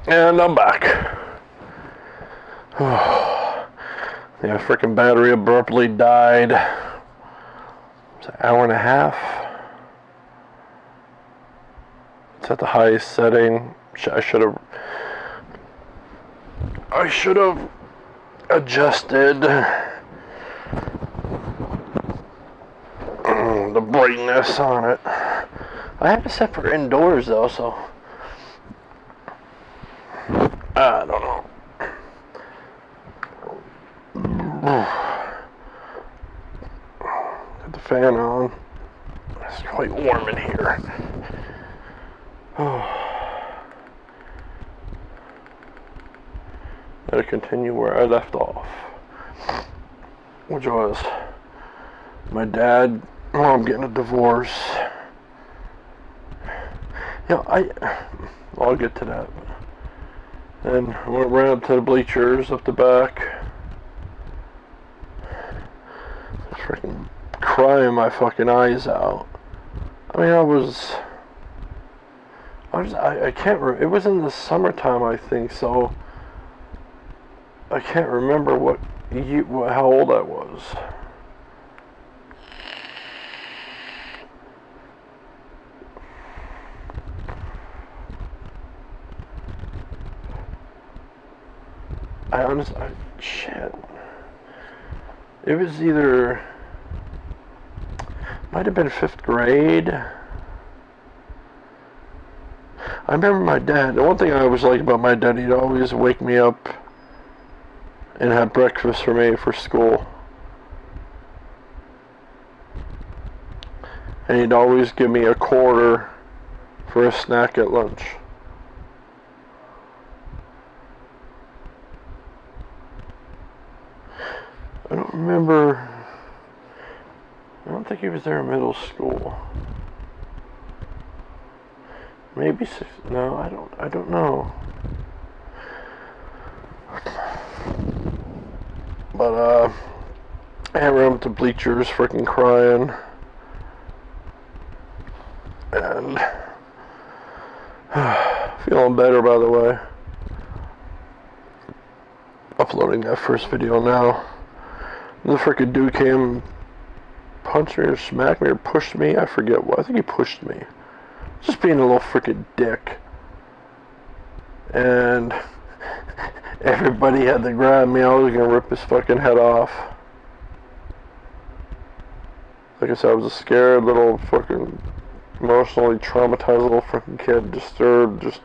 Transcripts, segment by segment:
And I'm back. Yeah, freaking battery abruptly died. It's an hour and a half. It's at the highest setting. I should have adjusted the brightness on it. I have it set for indoors though, so I don't know. Got the fan on. It's quite warm in here. Gotta continue where I left off, which was my dad, mom getting a divorce. Yeah, I'll get to that. And I went right up to the bleachers up the back. Freaking crying my fucking eyes out. I mean, I can't remember. It was in the summertime, I think, so I can't remember how old I was. Shit. It was might have been 5th grade. I remember my dad, the one thing I always liked about my dad, he'd always wake me up and have breakfast for me for school. And he'd always give me a quarter for a snack at lunch. I don't remember. I don't think he was there in middle school. Maybe 6. No, I don't know. But I ran up to bleachers, freaking crying, and feeling better, by the way. Uploading that first video now. And the freaking dude came, punched me or smacked me or pushed me. I forget what. I think he pushed me. Just being a little freaking dick. And everybody had to grab me. I was gonna rip his fucking head off. Like I said, I was a scared little fucking emotionally traumatized little freaking kid, disturbed, just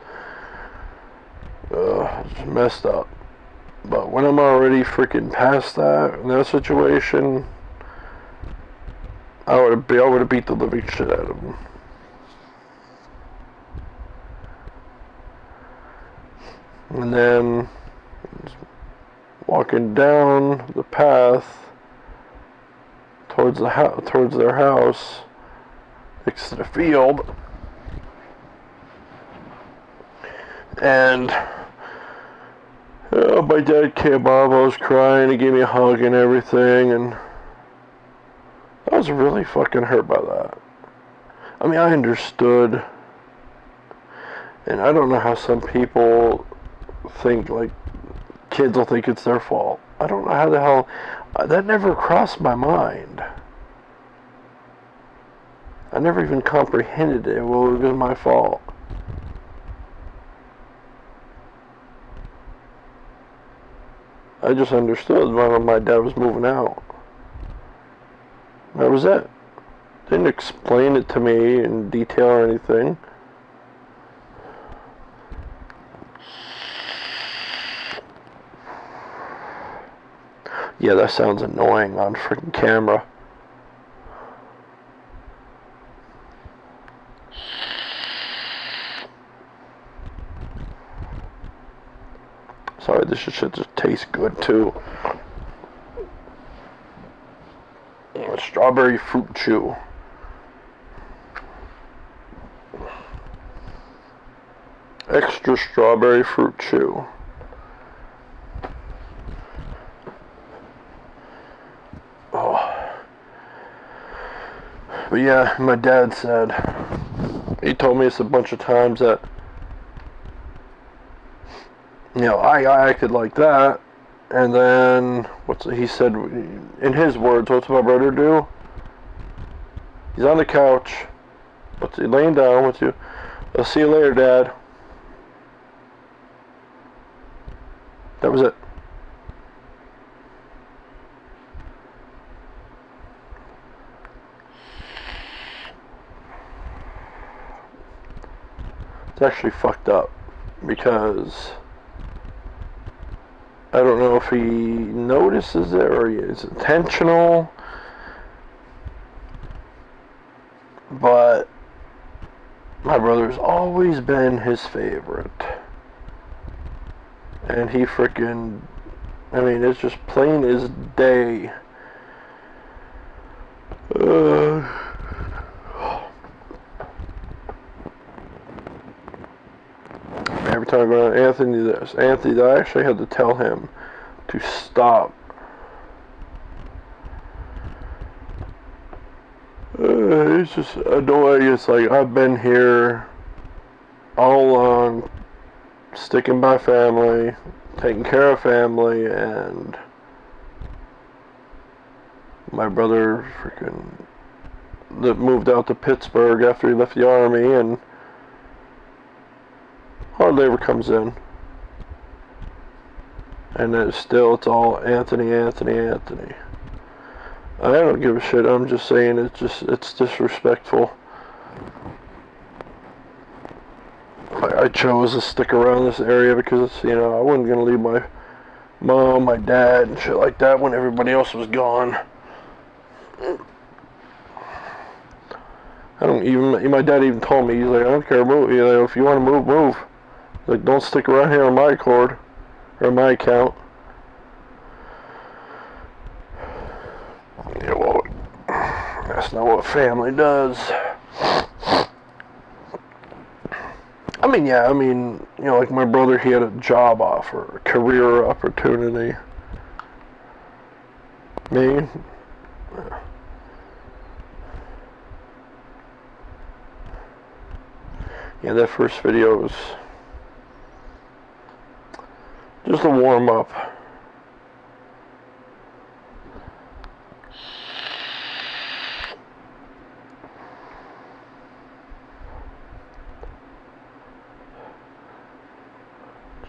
messed up. But when I'm already freaking past that, in that situation, I would have beat the living shit out of him. And then, walking down the path towards their house, next to the field, and my dad came up. I was crying. He gave me a hug and everything, and I was really fucking hurt by that. I mean, I understood, and I don't know how some people think, like, kids will think it's their fault. I don't know how the hell, that never crossed my mind. I never even comprehended it. Well, it was my fault. I just understood when my dad was moving out. That was it. Didn't explain it to me in detail or anything. Yeah, that sounds annoying on freaking camera. Sorry, this shit just tastes good too. Strawberry fruit chew. Extra strawberry fruit chew. Oh. But yeah, my dad said, he told me this a bunch of times, that you know, I acted like that, and then he said, in his words, what's my brother do? He's on the couch, what's he laying down with you? I'll see you later, Dad. That was it. It's actually fucked up because I don't know if he notices it or it's intentional, but my brother's always been his favorite. And he freaking, I mean, it's just plain as day. Every time I go to Anthony this, Anthony, I actually had to tell him to stop. It's just annoying. It's like, I've been here all along, sticking by family, taking care of family, and my brother freaking that moved out to Pittsburgh after he left the army and hardly ever comes in. And it's all Anthony. I don't give a shit. I'm just saying it's disrespectful. I chose to stick around this area because, you know, I wasn't going to leave my mom, my dad, and shit like that when everybody else was gone. My dad even told me, he's like, I don't care, move. You know, if you want to move, move. Like, don't stick around here on my accord, or my account. Yeah, well, that's not what family does. I mean, yeah, you know, like my brother, he had a job offer, a career opportunity. Me? Yeah, that first video was just a warm-up.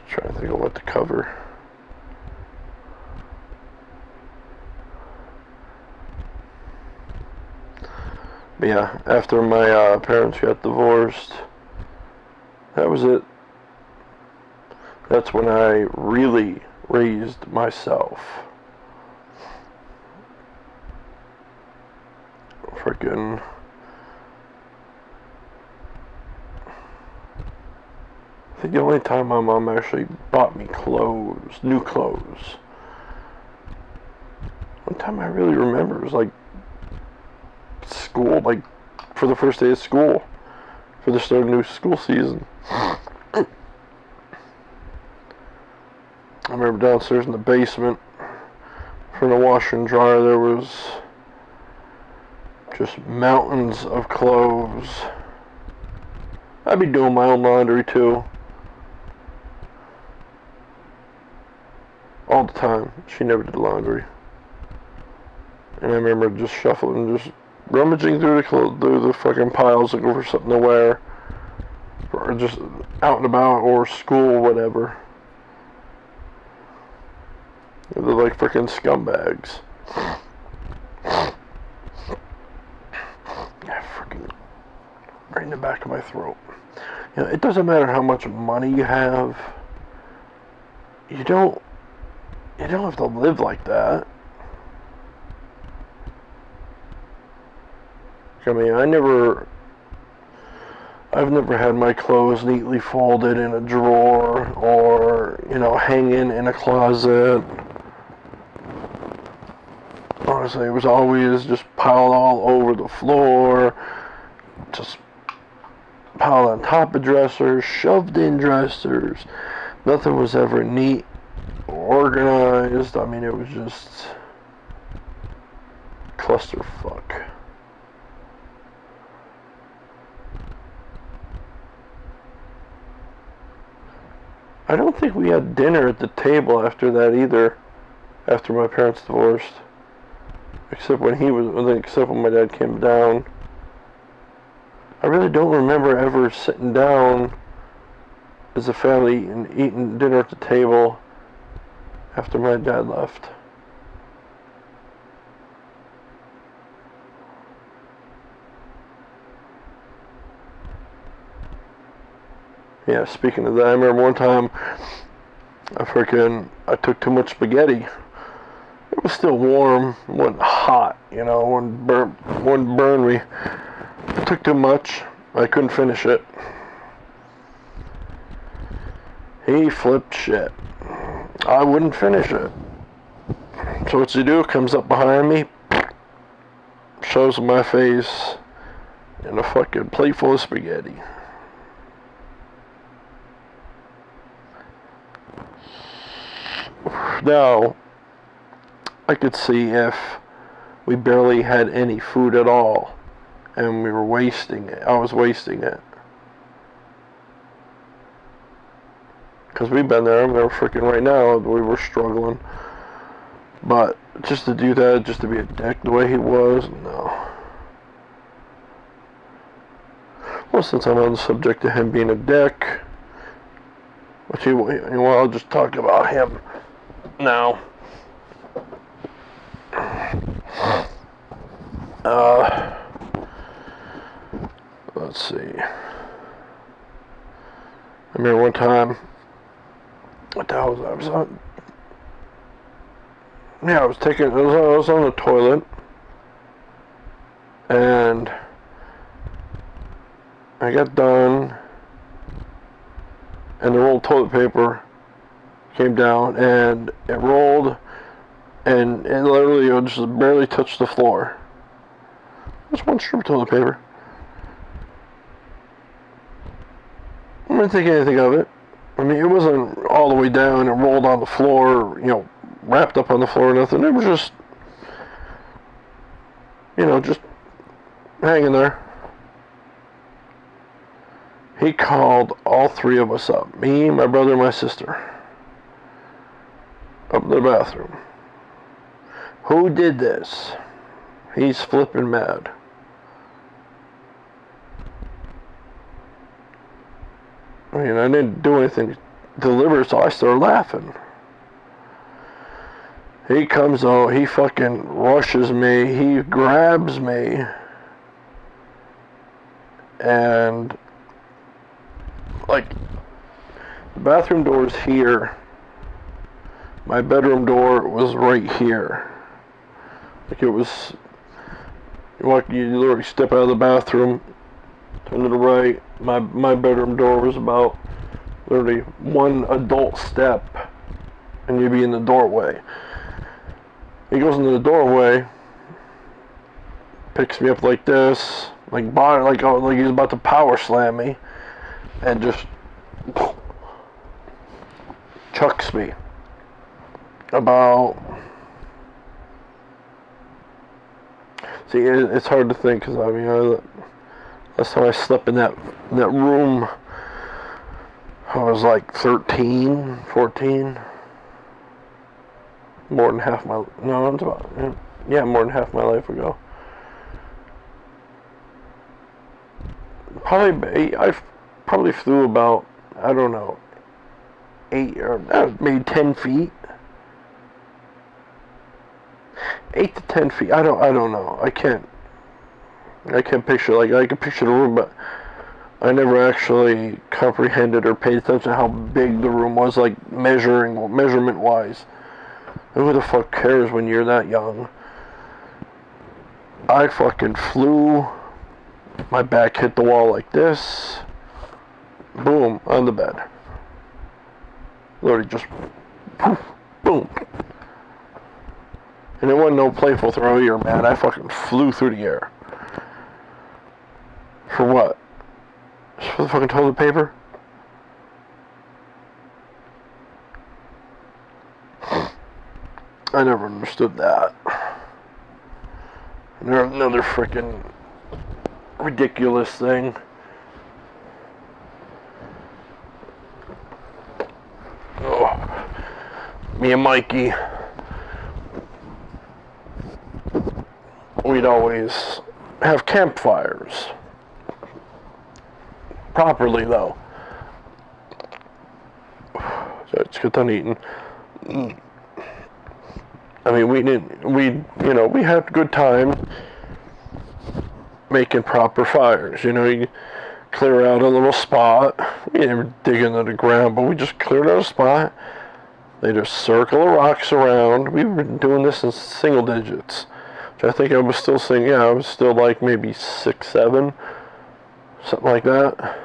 Trying to think of what to cover. But yeah, after my parents got divorced, that was it. That's when I really raised myself. Frickin'. I think the only time my mom actually bought me clothes, new clothes. One time I really remember, it was like school, like for the first day of school, for the start of the new school season. I remember downstairs in the basement, from the washer and dryer, there was just mountains of clothes. I'd be doing my own laundry too. All the time. She never did laundry. And I remember just shuffling, just rummaging through the fucking piles looking for something to wear. Or just out and about, or school, whatever. They're like freaking scumbags. Yeah, freaking right in the back of my throat. You know, it doesn't matter how much money you have. You don't have to live like that. I mean, I've never had my clothes neatly folded in a drawer or, you know, hanging in a closet. Honestly, it was always just piled all over the floor, just piled on top of dressers, shoved in dressers. Nothing was ever neat or organized. I mean, it was just clusterfuck. I I don't think we had dinner at the table after that either. After my parents divorced. Except when my dad came down. I really don't remember ever sitting down as a family and eating dinner at the table after my dad left. Yeah, speaking of that, I remember one time I took too much spaghetti. It was still warm, it wasn't hot, you know, wouldn't burn me. I took too much, I couldn't finish it. He flipped shit. I wouldn't finish it. So what's he do? Comes up behind me, shows my face in a fucking plate full of spaghetti. Now, I could see if we barely had any food at all and we were wasting it. I was wasting it. Because we've been there, and they're freaking right now, we were struggling. But just to do that, just to be a dick the way he was, no. Well, since I'm on the subject of him being a dick, I'll just talk about him now. Let's see. I remember one time, what the hell was I? I was on the toilet, and I got done, and the rolled toilet paper came down, and it rolled, and it literally just barely touched the floor. Just one strip of toilet paper. I didn't think anything of it. I mean, it wasn't all the way down and rolled on the floor, you know, wrapped up on the floor or nothing. It was just, you know, just hanging there. He called all three of us up. Me, my brother, and my sister. Up in the bathroom. Who did this? He's flipping mad. I mean, I didn't do anything deliberate, so I started laughing. He comes out, he fucking rushes me, he grabs me, and, like, the bathroom door is here. My bedroom door was right here. Like, it was, you literally step out of the bathroom, turn to the right. My bedroom door was about literally one adult step, and you'd be in the doorway. He goes into the doorway, picks me up like this, like he's about to power slam me, and just chucks me about. See, it's hard to think, because I mean, last time I slept in that room, I was like 13, 14. More than half my, no, it's about, more than half my life ago. I probably flew about, I don't know, 8 or maybe 10 feet. 8 to 10 feet. I don't know. I can't picture, like, I can picture the room, but I never actually comprehended or paid attention to how big the room was, like, measurement wise. Who the fuck cares when you're that young? I fucking flew. My back hit the wall like this. Boom, on the bed. Literally just poof, boom. And it wasn't no playful throw either, man. I fucking flew through the air. For what? Just for the fucking toilet paper? I never understood that. Another freaking ridiculous thing. me and Mikey, we'd always have campfires. Properly, though. So let's get done eating. I mean, we had a good time making proper fires. You clear out a little spot. We didn't dig into the ground, but we just cleared out a spot. They just circle of rocks around. We were doing this in single digits. Which I think I was still saying, I was still like maybe 6, 7, something like that.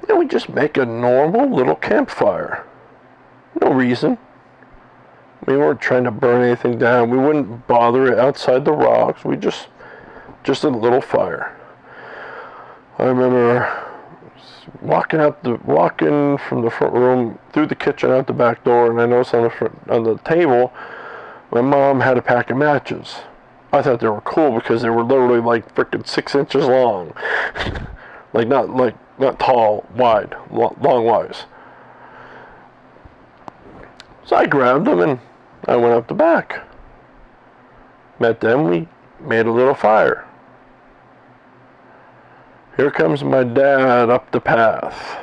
And we just make a normal little campfire. No reason. We weren't trying to burn anything down. We wouldn't bother it outside the rocks. We just a little fire. I remember walking from the front room through the kitchen out the back door, and I noticed on the table, my mom had a pack of matches. I thought they were cool because they were literally like freaking 6 inches long, not tall, wide, long wise. So I grabbed them and I went up the back. Met them. We made a little fire. Here comes my dad up the path.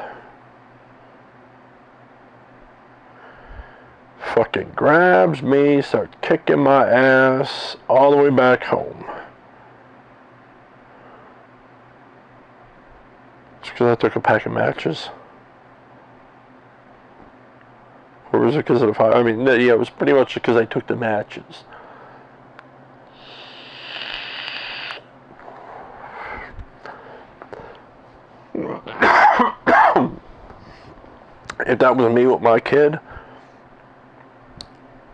Fucking grabs me, starts kicking my ass all the way back home. It's because I took a pack of matches. Or was it because of the fire? I mean, yeah, it was pretty much because I took the matches. If that was me with my kid,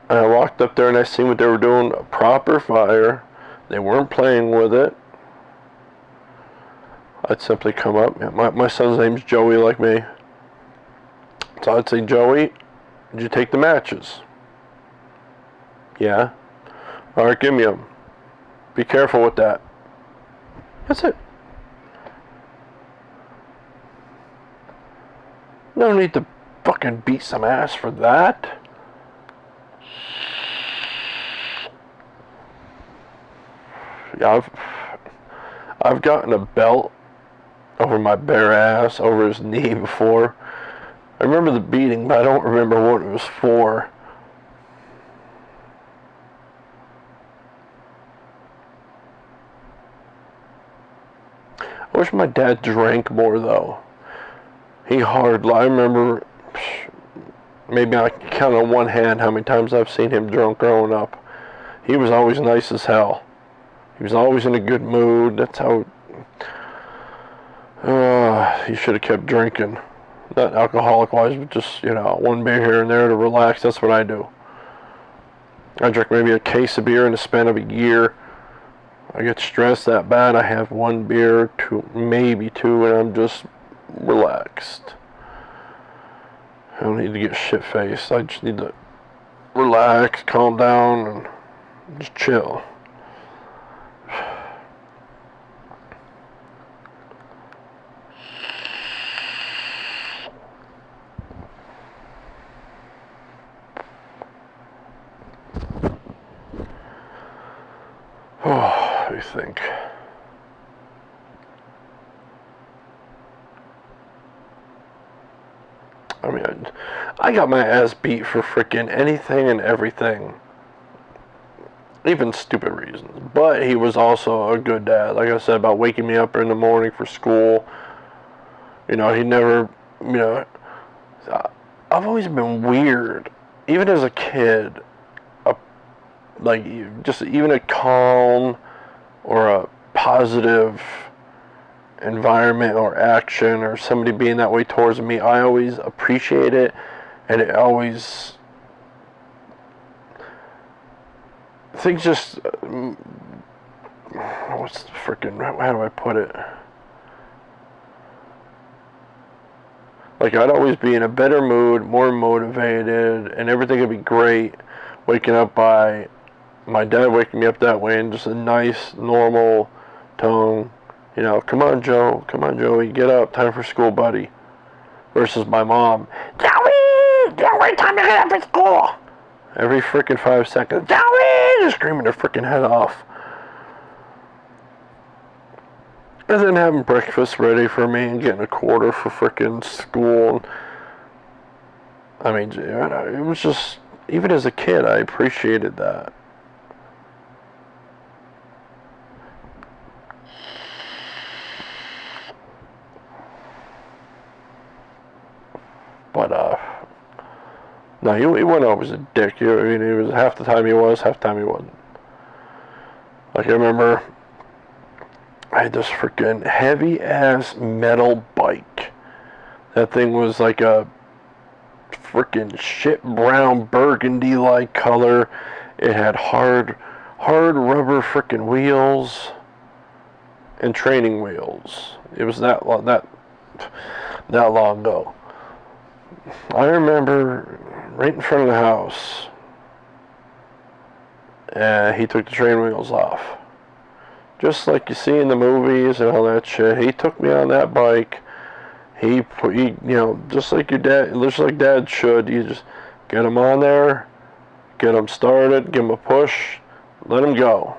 and I walked up there and I seen what they were doing, a proper fire, they weren't playing with it, I'd simply come up. My son's name's Joey, like me. So I'd say, Joey, did you take the matches? Yeah. Alright, give me them. Be careful with that. That's it. No need to fucking beat some ass for that. Yeah, I've gotten a belt over my bare ass, over his knee before. I remember the beating, but I don't remember what it was for. I wish my dad drank more, though. I remember, maybe I can count on one hand how many times I've seen him drunk growing up. He was always nice as hell. He was always in a good mood. That's how... he should have kept drinking. Not alcoholic-wise, but just, one beer here and there to relax. That's what I do. I drink maybe a case of beer in the span of a year. I get stressed that bad, I have one beer, maybe two, and I'm just relaxed. I don't need to get shit-faced. I just need to relax, calm down, and just chill. What do you think? I mean, I got my ass beat for freaking anything and everything. Even stupid reasons. But he was also a good dad. Like I said, about waking me up in the morning for school. He never, I've always been weird. Even as a kid. Just even a calm or a positive environment or action or somebody being that way towards me, I always appreciate it, and it always things just what's the freaking, how do I put it, like I'd always be in a better mood, more motivated, and everything would be great, waking up by my dad waking me up that way in just a nice, normal tone. Come on, Joey, get up, time for school, buddy. Versus my mom, Joey, Wait, time to get up at school. Every freaking 5 seconds, Joey! Screaming their freaking head off. And then having breakfast ready for me and getting a quarter for freaking school. I mean, it was just, even as a kid, I appreciated that. But, no, he wasn't always a dick. I mean, he was, half the time he was, half the time he wasn't. Like, I remember I had this freaking heavy-ass metal bike. That thing was like a freaking shit brown burgundy-like color. It had hard rubber freaking wheels and training wheels. It was that long ago. I remember right in front of the house, he took the train wheels off. Just like you see in the movies and all that shit. He took me on that bike. He you know, just like your dad, just like dad should. You just get him on there, get him started, give him a push, let him go.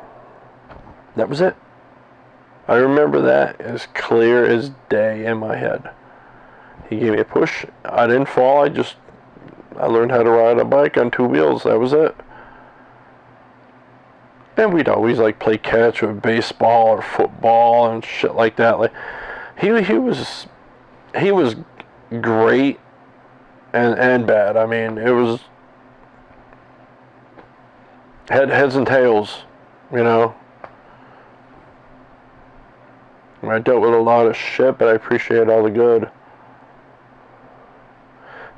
That was it. I remember that as clear as day in my head. He gave me a push. I didn't fall. I learned how to ride a bike on 2 wheels. That was it. And we'd always like play catch with baseball or football and shit like that. Like he was great and bad. I mean, it was heads and tails, you know. I dealt with a lot of shit, but I appreciate all the good.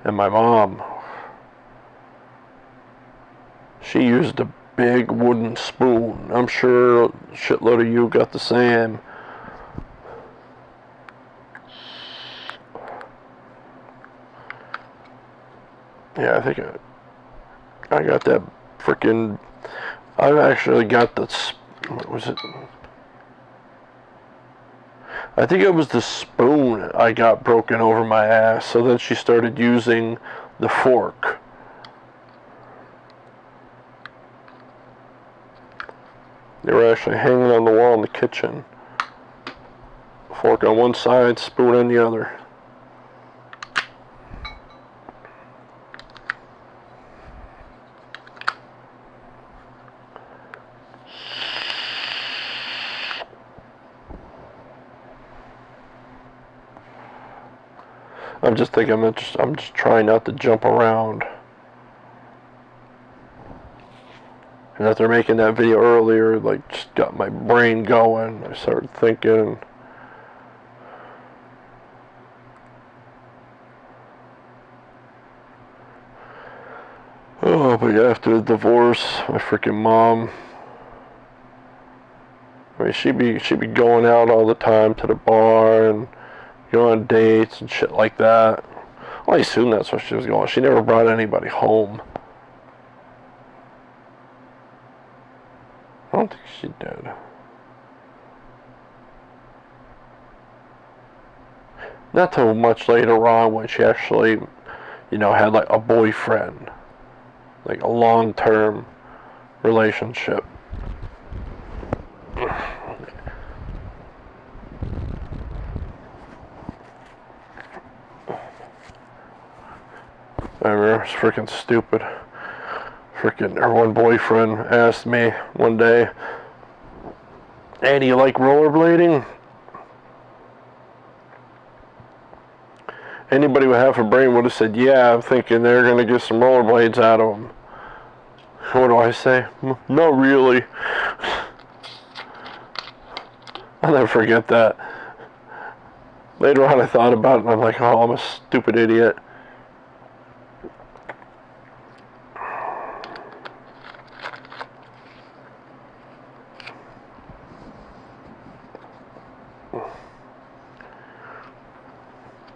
And my mom, she used a big wooden spoon. I'm sure a shitload of you got the same. Yeah, I think I got that freaking. I've actually got the. What was it? I think it was the spoon I got broken over my ass. So then she started using the fork. They were actually hanging on the wall in the kitchen. Fork on one side, spoon on the other. I'm just thinking, I'm just trying not to jump around. And after making that video earlier, like, just got my brain going. I started thinking. Oh, but after the divorce, my freaking mom. I mean, she'd be going out all the time to the bar and go on dates and shit like that. Well, I assume that's where she was going. She never brought anybody home. I don't think she did. Not till much later on when she actually, you know, had like a boyfriend. Like a long-term relationship. I remember, it was freaking stupid. Freaking, her one boyfriend asked me one day, "Hey, do you like rollerblading?" Anybody with half a brain would have said, "Yeah," I'm thinking they're going to get some rollerblades out of them. What do I say? Not really. I'll never forget that. Later on I thought about it and I'm like, oh, I'm a stupid idiot.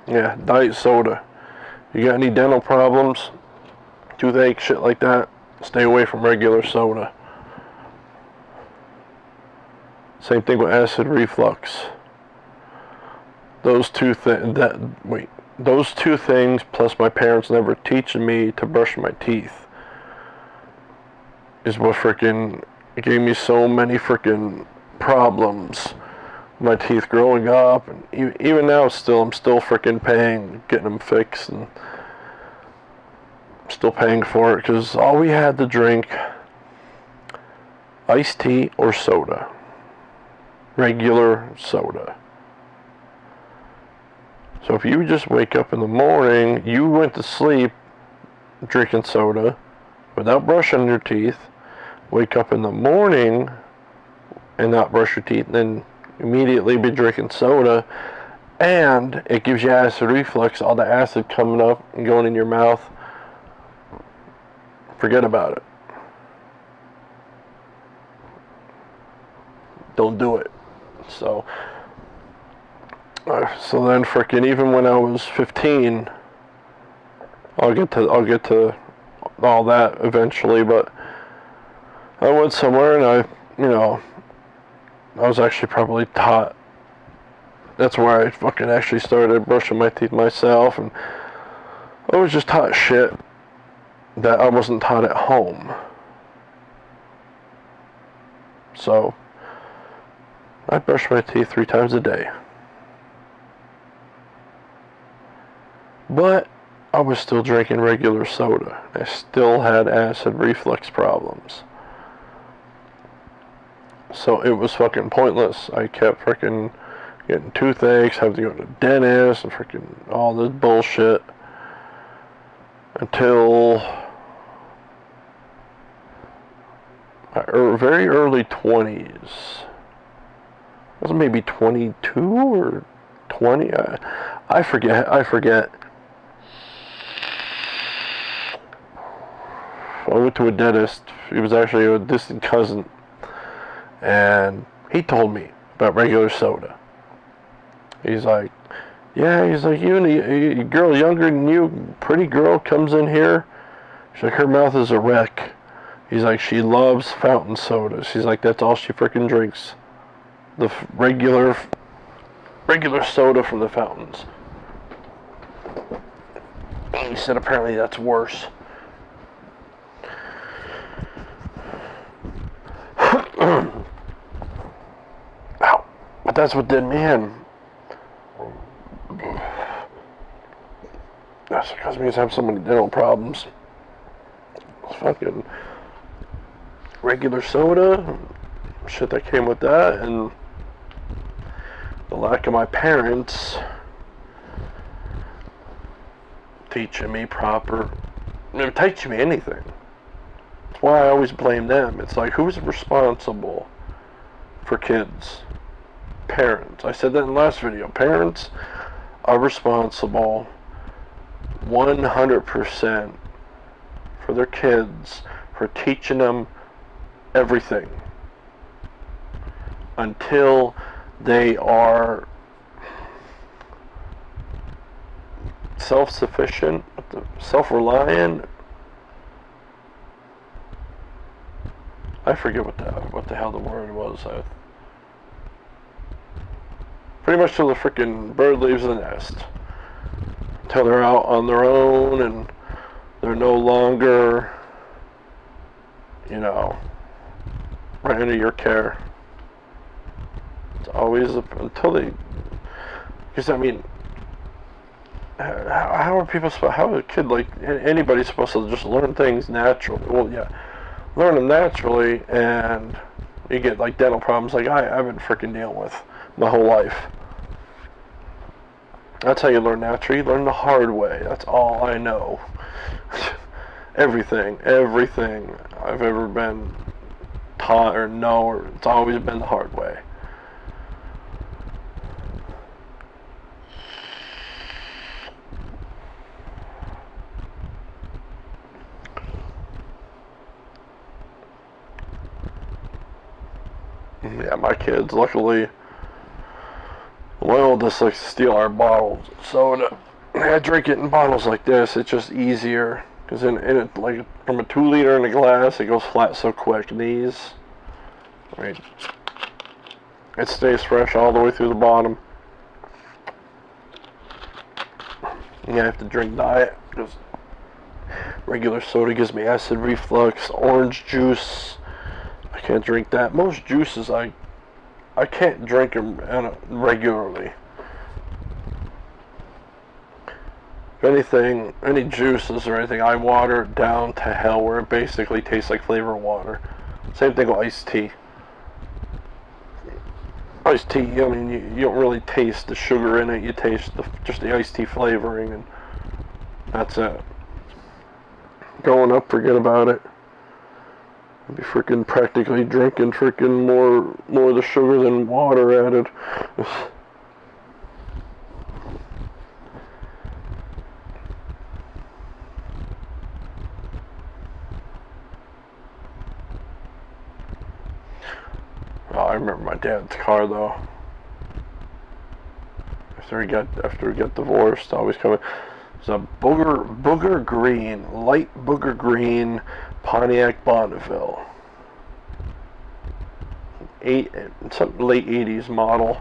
Yeah, diet soda. You got any dental problems, toothache, shit like that, stay away from regular soda. Same thing with acid reflux. Those two things, those two things, plus my parents never teaching me to brush my teeth, is what freaking gave me so many freaking problems. My teeth growing up, and even now, I'm still freaking paying, getting them fixed, and still paying for it because all we had to drink, iced tea or soda, regular soda. So if you just wake up in the morning, you went to sleep drinking soda without brushing your teeth, wake up in the morning and not brush your teeth, and then immediately be drinking soda, and it gives you acid reflux, all the acid coming up and going in your mouth. Forget about it. Don't do it. So then freaking even when I was 15, I'll get to all that eventually, but I went somewhere and I was actually probably taught. That's where I fucking actually started brushing my teeth myself, and I was just taught shit that I wasn't taught at home. So I brush my teeth 3 times a day. But I was still drinking regular soda. I still had acid reflux problems. So it was fucking pointless. I kept freaking getting toothaches, having to go to the dentist, and freaking all this bullshit. Until my very early 20s. I was maybe 22 or 20. I forget. I went to a dentist. He was actually a distant cousin, and he told me about regular soda. He's like, yeah, he's like, you and a girl younger than you, pretty girl, comes in here. She's like, her mouth is a wreck. He's like, she loves fountain sodas. He's like, that's all she freaking drinks. The regular soda from the fountains. He said apparently that's worse. Ow. But that's what did me in. That's because me have so many dental problems. It's fucking regular soda, shit that came with that, and the lack of my parents teaching me proper, teaching me anything. That's why I always blame them. It's like, who's responsible for kids? Parents. I said that in the last video. Parents are responsible 100% for their kids, for teaching them everything until they are self-sufficient, self-reliant. I forget what the hell the word was. Pretty much till the freaking bird leaves the nest. Until they're out on their own and they're no longer, right under your care. It's always until they, because how are people supposed, how is a kid, like anybody, supposed to just learn things naturally? Well, yeah, learn them naturally, and you get like dental problems like I've been freaking dealing with my whole life. That's how you learn naturally. You learn the hard way. That's all I know. everything I've ever been taught or know, it's always been the hard way. Yeah, my kids, luckily, my oldest likes to steal our bottles of soda. I drink it in bottles like this. It's just easier, because in it, like from a 2 liter in a glass, it goes flat so quick. These, right, it stays fresh all the way through the bottom. Yeah, I have to drink diet because regular soda gives me acid reflux. Orange juice, I can't drink that. Most juices I can't drink them regularly. If anything, any juices or anything, I water it down to hell where it basically tastes like flavored water. Same thing with iced tea. Iced tea, I mean, you don't really taste the sugar in it. You taste just the iced tea flavoring, and that's it. Growing up, forget about it. I'd be freaking practically drinking freaking more of the sugar than water added. Oh, I remember my dad's car though. After he got divorced, always coming. It's a booger green, light booger green Pontiac Bonneville. Some late 80s model.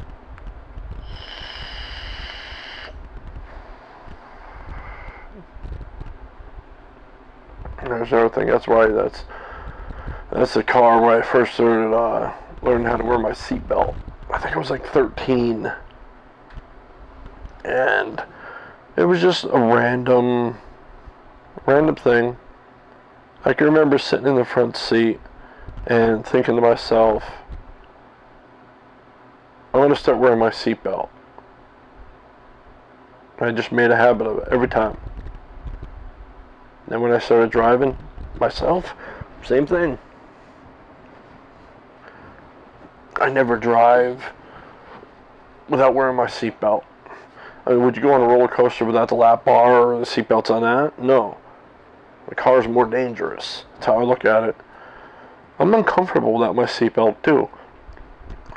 There's everything. That's why that's the car where I first started learning how to wear my seatbelt. I think I was like 13, and it was just a random thing. I can remember sitting in the front seat and thinking to myself, I want to start wearing my seatbelt. I just made a habit of it every time. Then when I started driving myself, same thing. I never drive without wearing my seatbelt. I mean, would you go on a roller coaster without the lap bar or the seatbelts on that? No. The car's more dangerous. That's how I look at it. I'm uncomfortable without my seatbelt too.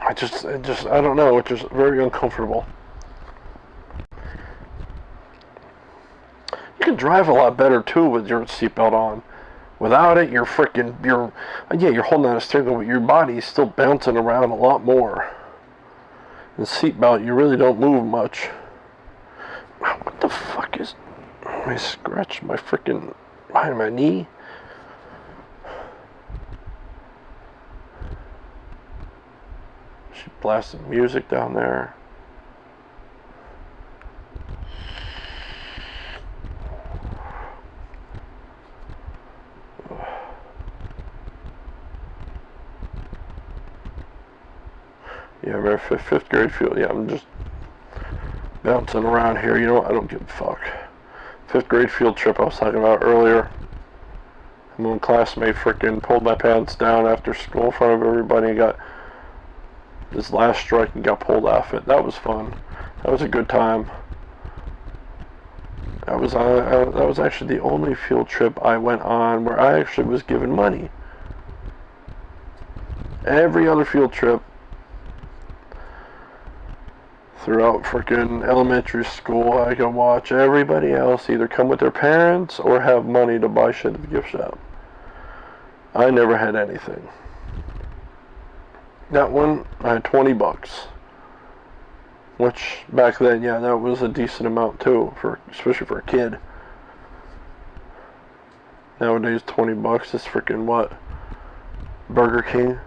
I don't know. It's just very uncomfortable. You can drive a lot better too with your seatbelt on. Without it, you're holding on a steering wheel, but your body's still bouncing around a lot more. In seatbelt, you really don't move much. What the fuck is... I scratched my freaking behind my knee. She blasting music down there. Yeah, I remember fifth grade field. Yeah, I'm just bouncing around here. You know what? I don't give a fuck. Fifth grade field trip I was talking about earlier. One classmate freaking pulled my pants down after school in front of everybody and got his last strike and got pulled off it. That was fun. That was a good time. That was actually the only field trip I went on where I actually was given money. Every other field trip throughout freaking elementary school, I could watch everybody else either come with their parents or have money to buy shit at the gift shop. I never had anything. That one, I had 20 bucks. Which, back then, yeah, that was a decent amount too, especially for a kid. Nowadays, 20 bucks is freaking what? Burger King?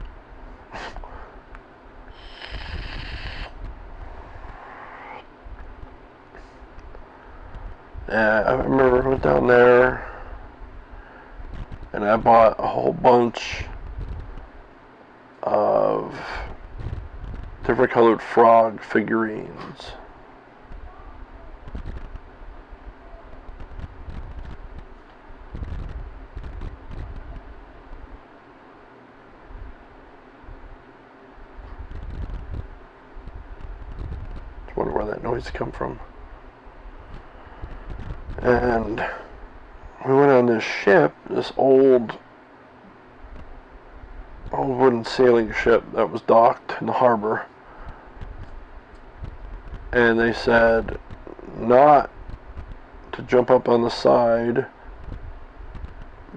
Yeah, I remember I went down there and I bought a whole bunch of different colored frog figurines. I wonder where that noise come from. And we went on this ship, this old wooden sailing ship that was docked in the harbor. And they said not to jump up on the side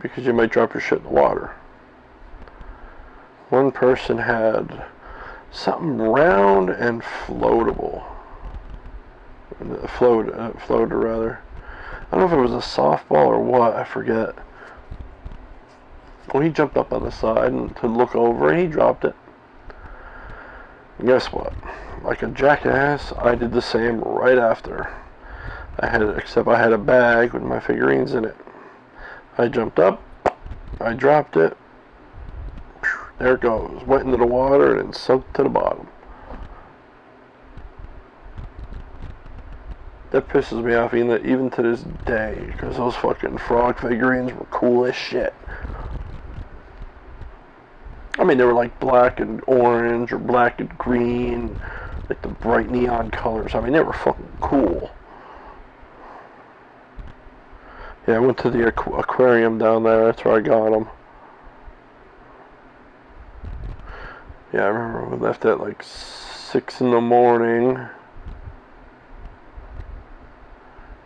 because you might drop your shit in the water. One person had something round and floatable. Floater rather. I don't know if it was a softball or what, I forget. Well, he jumped up on the side and to look over, and he dropped it. And guess what? Like a jackass, I did the same right after. Except I had a bag with my figurines in it. I jumped up, I dropped it, there it goes, went into the water and sunk to the bottom. That pisses me off even to this day, because those fucking frog figurines were cool as shit. I mean, they were like black and orange or black and green, like the bright neon colors. I mean, they were fucking cool. Yeah, I went to the aquarium down there. That's where I got them. Yeah, I remember we left at like 6 in the morning.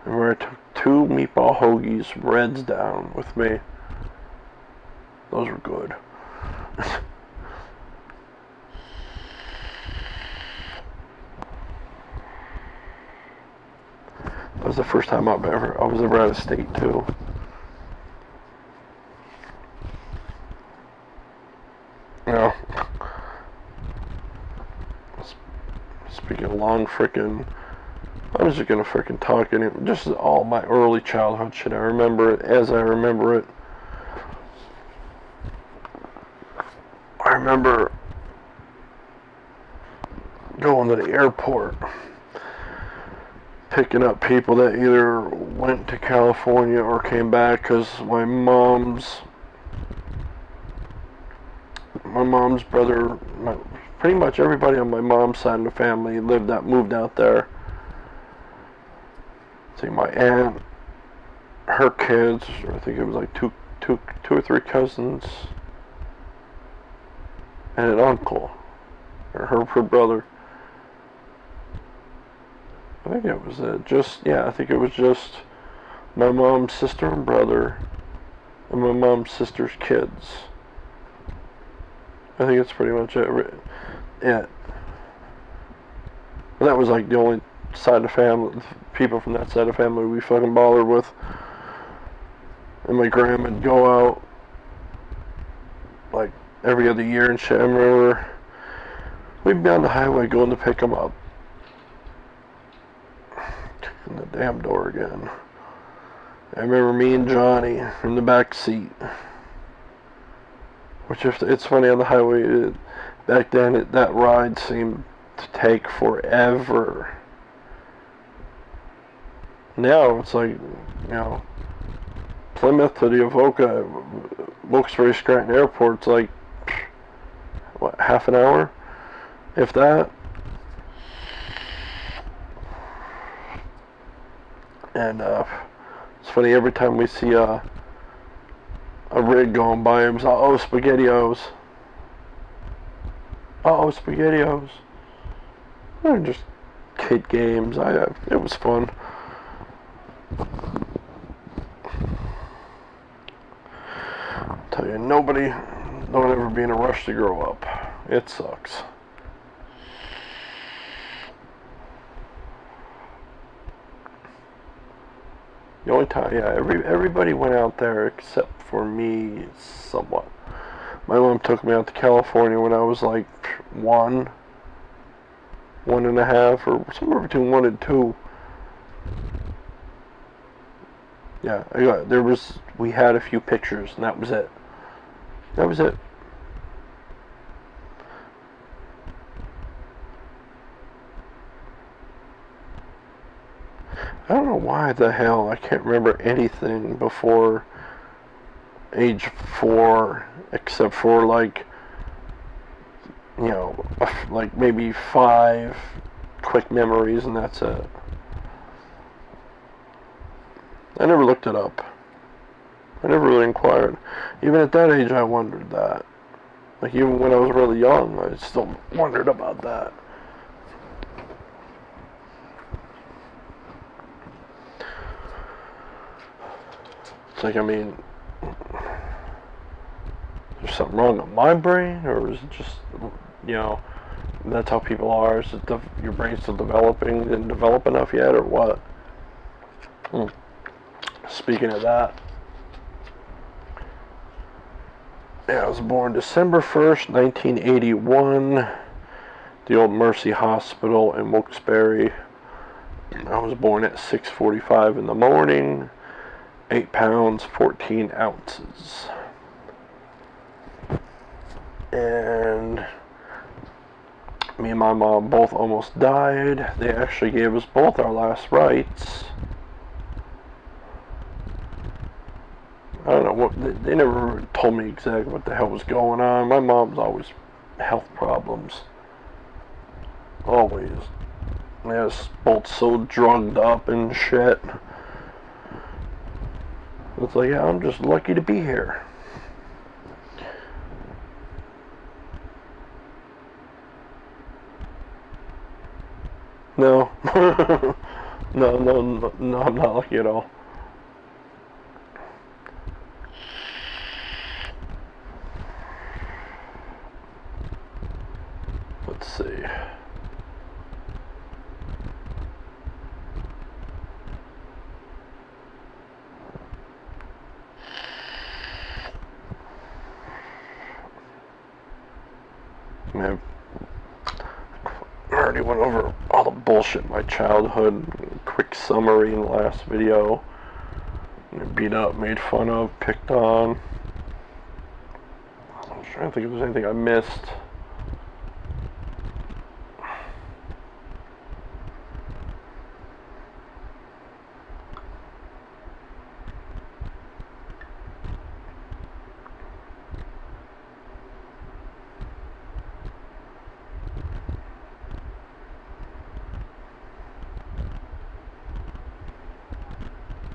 And where I took 2 meatball hoagies, reds down with me. Those were good. That was the first time I was ever out of state too. You know, speaking of long frickin', I'm just gonna frickin' talk in just all my early childhood shit. I remember it as I remember it. I remember going to the airport, picking up people that either went to California or came back, because my mom's brother, pretty much everybody on my mom's side of the family moved out there. See, my aunt, her kids, I think it was like two or three cousins, and an uncle, or her brother. I think it was I think it was just my mom's sister and brother, and my mom's sister's kids. I think that's pretty much it. Yeah. And that was like the only side of the family, people from that side of the family we fucking bothered with. And my grandma'd go out like every other year and shit. I remember we'd be on the highway going to pick them up. In the damn door again. I remember me and Johnny in the back seat. Which, if it's funny, on the highway, back then, that ride seemed to take forever. Now, it's like, Plymouth to the Avoca, Wilkes-Barre Scranton Airport's like, what, half an hour? If that. And it's funny, every time we see a rig going by, it's like, oh, SpaghettiOs. Uh-oh, SpaghettiOs. They're just kid games. It was fun. I'll tell you, don't ever be in a rush to grow up. It sucks. The only time, everybody went out there except for me, somewhat. My mom took me out to California when I was like 1.5, or somewhere between 1 and 2. Yeah, we had a few pictures, and that was it. That was it. I don't know why the hell I can't remember anything before age 4, except for like maybe 5 quick memories, and that's it. I never looked it up. I never really inquired. Even at that age, I wondered that. Like, even when I was really young, I still wondered about that. It's like, I mean, there's something wrong with my brain, or is it just, that's how people are? Is it your brain's still developing, didn't develop enough yet, or what? Speaking of that, yeah, I was born December 1st, 1981, the old Mercy Hospital in Wilkes-Barre. I was born at 6:45 in the morning, 8 pounds, 14 ounces. And me and my mom both almost died. They actually gave us both our last rites. I don't know what, they never told me exactly what the hell was going on. My mom's always health problems. Always. Yeah, both so drugged up and shit. It's like, yeah, I'm just lucky to be here. No. no, I'm not lucky at all. Let's see. I already went over all the bullshit in my childhood. Quick summary in the last video. Beat up, made fun of, picked on. I'm trying to think if there's anything I missed.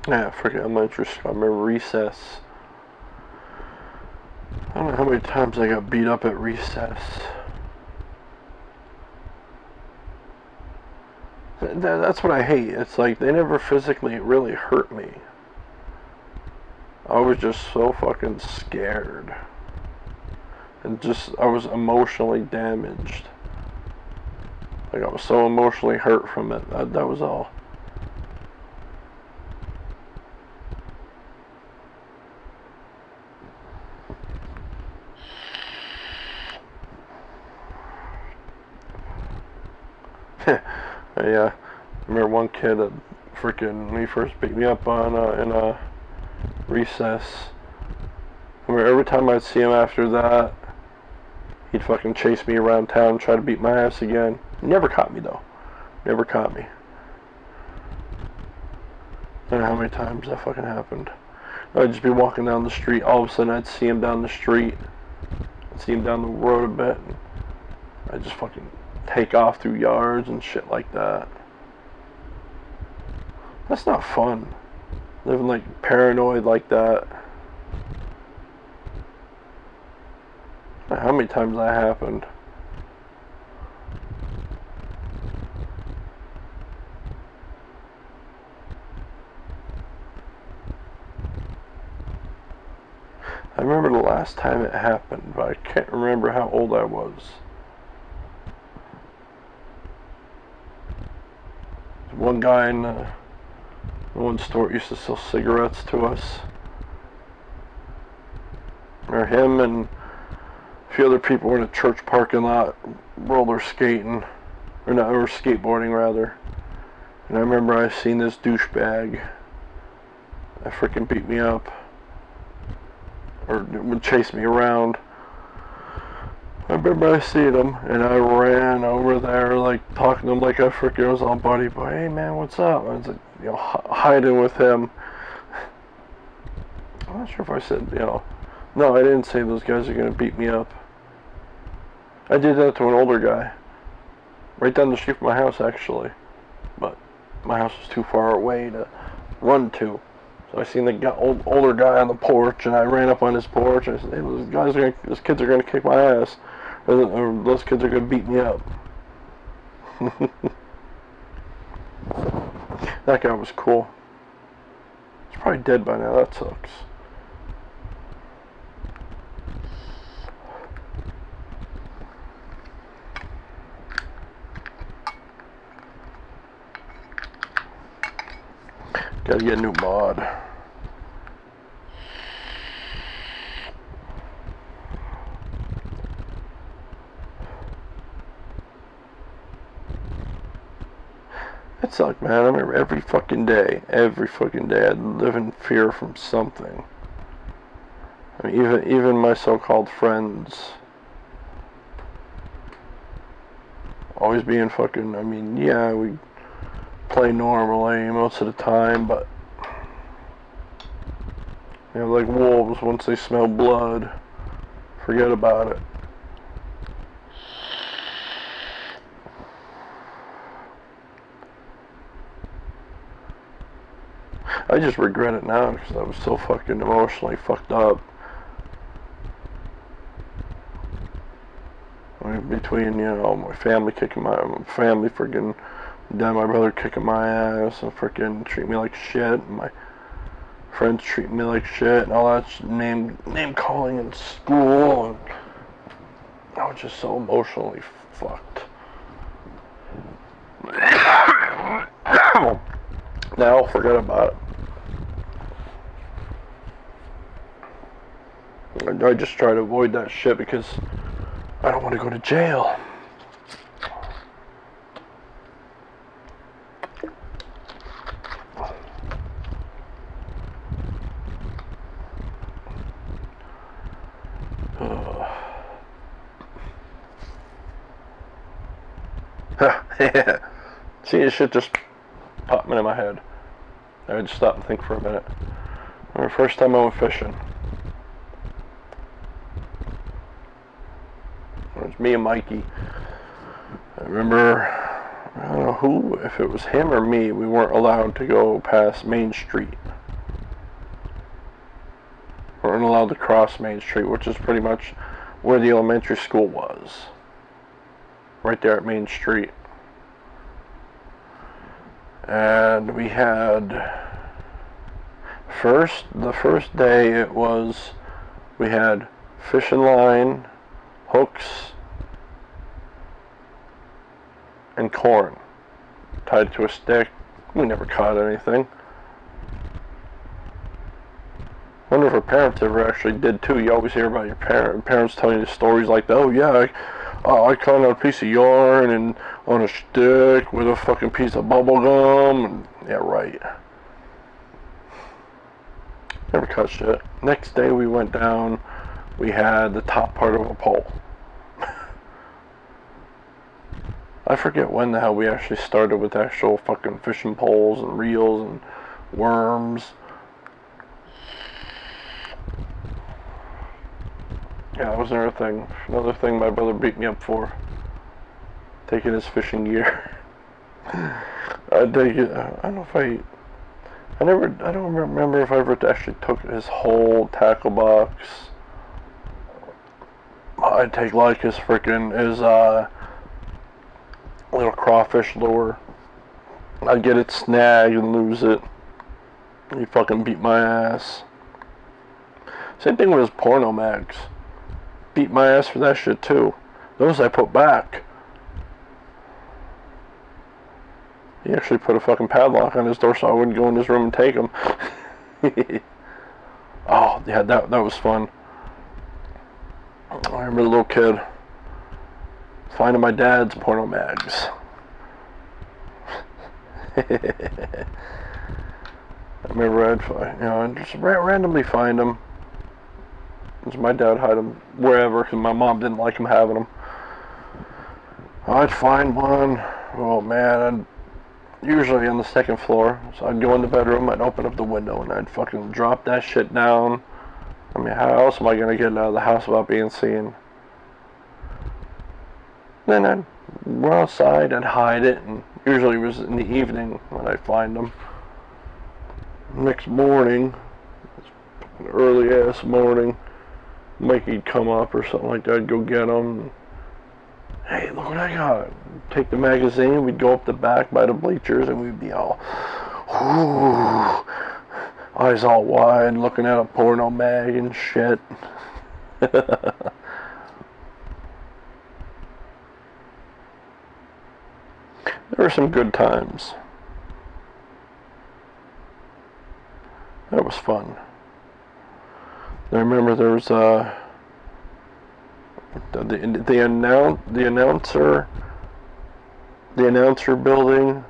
Yeah, I forget elementary school. I remember recess. I don't know how many times I got beat up at recess. That's what I hate. It's like they never physically really hurt me. I was just so fucking scared. And I was emotionally damaged. Like I was so emotionally hurt from it. That was all. Yeah, I remember one kid that when he first beat me up on in a recess. I remember every time I'd see him after that, he'd fucking chase me around town, try to beat my ass again. He never caught me though. Never caught me. I don't know how many times that fucking happened. I'd just be walking down the street, all of a sudden I'd see him down the street. I'd see him down the road a bit, and I'd just fucking take off through yards and shit like that. That's not fun. Living like paranoid like that. I don't know how many times that happened. I remember the last time it happened, but I can't remember how old I was. One guy in one store used to sell cigarettes to us. Or him and a few other people were in a church parking lot roller skating. Or skateboarding rather. And I remember I seen this douchebag that freaking beat me up. Or would chase me around. I remember I seen him, and I ran over there, like, talking to him like I freaking was all buddy boy. Hey man, what's up? I was like, hiding with him. I'm not sure if I said, no, I didn't say those guys are gonna beat me up. I did that to an older guy. Right down the street from my house, actually. But my house was too far away to run to. So I seen the older guy on the porch, and I ran up on his porch, and I said, hey, those kids are gonna kick my ass. Or those kids are gonna beat me up. That guy was cool. He's probably dead by now. That sucks. Gotta get a new mod. it sucked, man. I remember every fucking day, I'd live in fear from something. I mean, even my so-called friends always being fucking, I mean, yeah, we play normally most of the time, but, you know, like wolves, once they smell blood, forget about it. I just regret it now because I was so fucking emotionally fucked up. I mean, between, you know, my family freaking dad, my brother kicking my ass and freaking treat me like shit, and my friends treating me like shit, and all that name calling in school, and I was just so emotionally fucked. Now, forget about it. I just try to avoid that shit because I don't want to go to jail. Yeah. See, this shit just popped into my head. I had to stop and think for a minute. The first time I went fishing. It was me and Mikey. I remember, I don't know who, if it was him or me, we weren't allowed to go past Main Street. We weren't allowed to cross Main Street, which is pretty much where the elementary school was. Right there at Main Street. And we had, the first day it was, we had fishing line, hooks, and corn tied to a stick. We never caught anything. Wonder if our parents ever actually did too. You always hear about your parents telling you stories like that. Oh yeah, I caught on a piece of yarn and on a stick with a fucking piece of bubble gum. And, yeah, right. Never caught shit. Next day we went down. We had the top part of a pole. I forget when the hell we actually started with actual fucking fishing poles and reels and worms. Yeah, that was another thing my brother beat me up for. Taking his fishing gear. I don't know if I don't remember if I ever actually took his whole tackle box. I'd take like his little crawfish lure. I'd get it snagged and lose it. He fucking beat my ass. Same thing with his porno mags. Beat my ass for that shit too. Those I put back. He actually put a fucking padlock on his door so I wouldn't go in his room and take them. Oh, yeah, that was fun. I remember the little kid finding my dad's porno mags. I remember I'd just randomly find them. Because my dad hid them wherever, because my mom didn't like him having them. I'd find one. Oh man, usually on the second floor. So I'd go in the bedroom, I'd open up the window, and I'd fucking drop that shit down. I mean, how else am I gonna get out of the house without being seen? Then I'd run outside and hide it, and usually it was in the evening when I'd find them. Next morning, early ass morning, Mikey'd come up or something like that. I'd go get him. Hey, look what I got. Take the magazine, we'd go up the back by the bleachers, and we'd be all, ooh, eyes all wide, looking at a porno mag and shit. There were some good times. That was fun. I remember there was the announcer building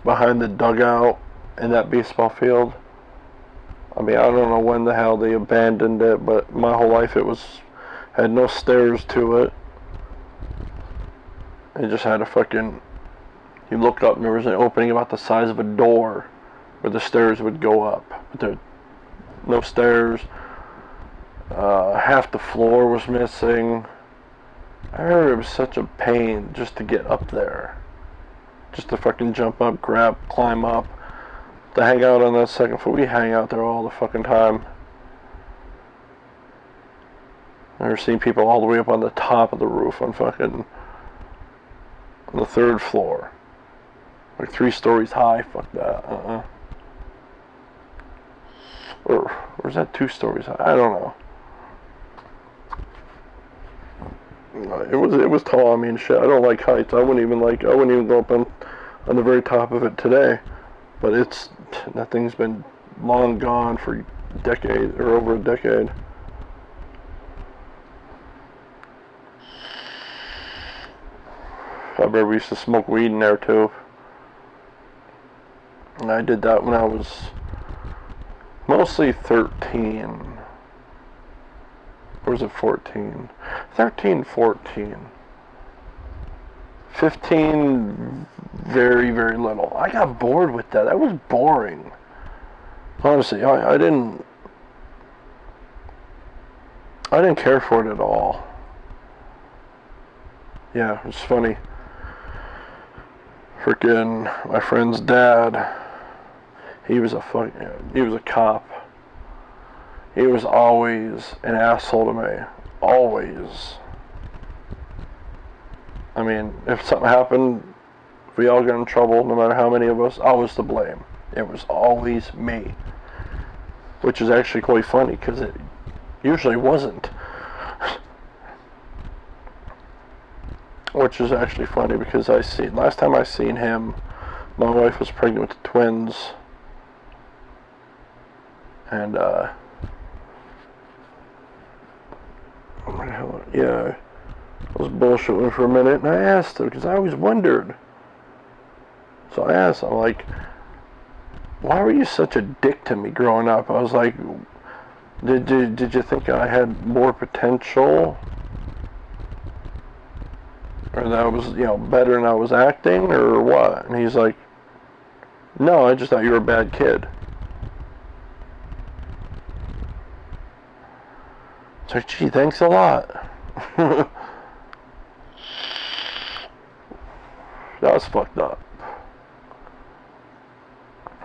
behind the dugout in that baseball field. I mean, I don't know when the hell they abandoned it, but my whole life it had no stairs to it. It just had a fucking, you look up and there was an opening about the size of a door where the stairs would go up. But there no stairs. Half the floor was missing. I remember it was such a pain just to get up there. Just to fucking jump up, climb up. To hang out on that second floor. We hang out there all the fucking time. I've never seen people all the way up on the top of the roof on fucking on the third floor. Like 3 stories high. Fuck that. Or is that 2 stories high? I don't know. It was tall on me and shit. I don't like heights. I wouldn't even go up on the very top of it today. But that thing's been long gone for a decade or over a decade. I remember we used to smoke weed in there too. And I did that when I was mostly 13. Or was it 14? 13, 14. 15, very, very little. I got bored with that. That was boring. Honestly, I didn't care for it at all. Yeah, it's funny. Freaking my friend's dad, he was a cop. He was always an asshole to me. Always. I mean, if something happened, if we all got in trouble, no matter how many of us, I was to blame. It was always me. Which is actually quite funny, because it usually wasn't. Which is actually funny, because last time I seen him, my wife was pregnant with twins. And, yeah, I was bullshitting for a minute, and I asked her, because I always wondered. So I asked, I'm like, why were you such a dick to me growing up? I was like, did you think I had more potential? Or that I was, better than I was acting, or what? And he's like, no, I just thought you were a bad kid. It's like, gee, thanks a lot. That was fucked up.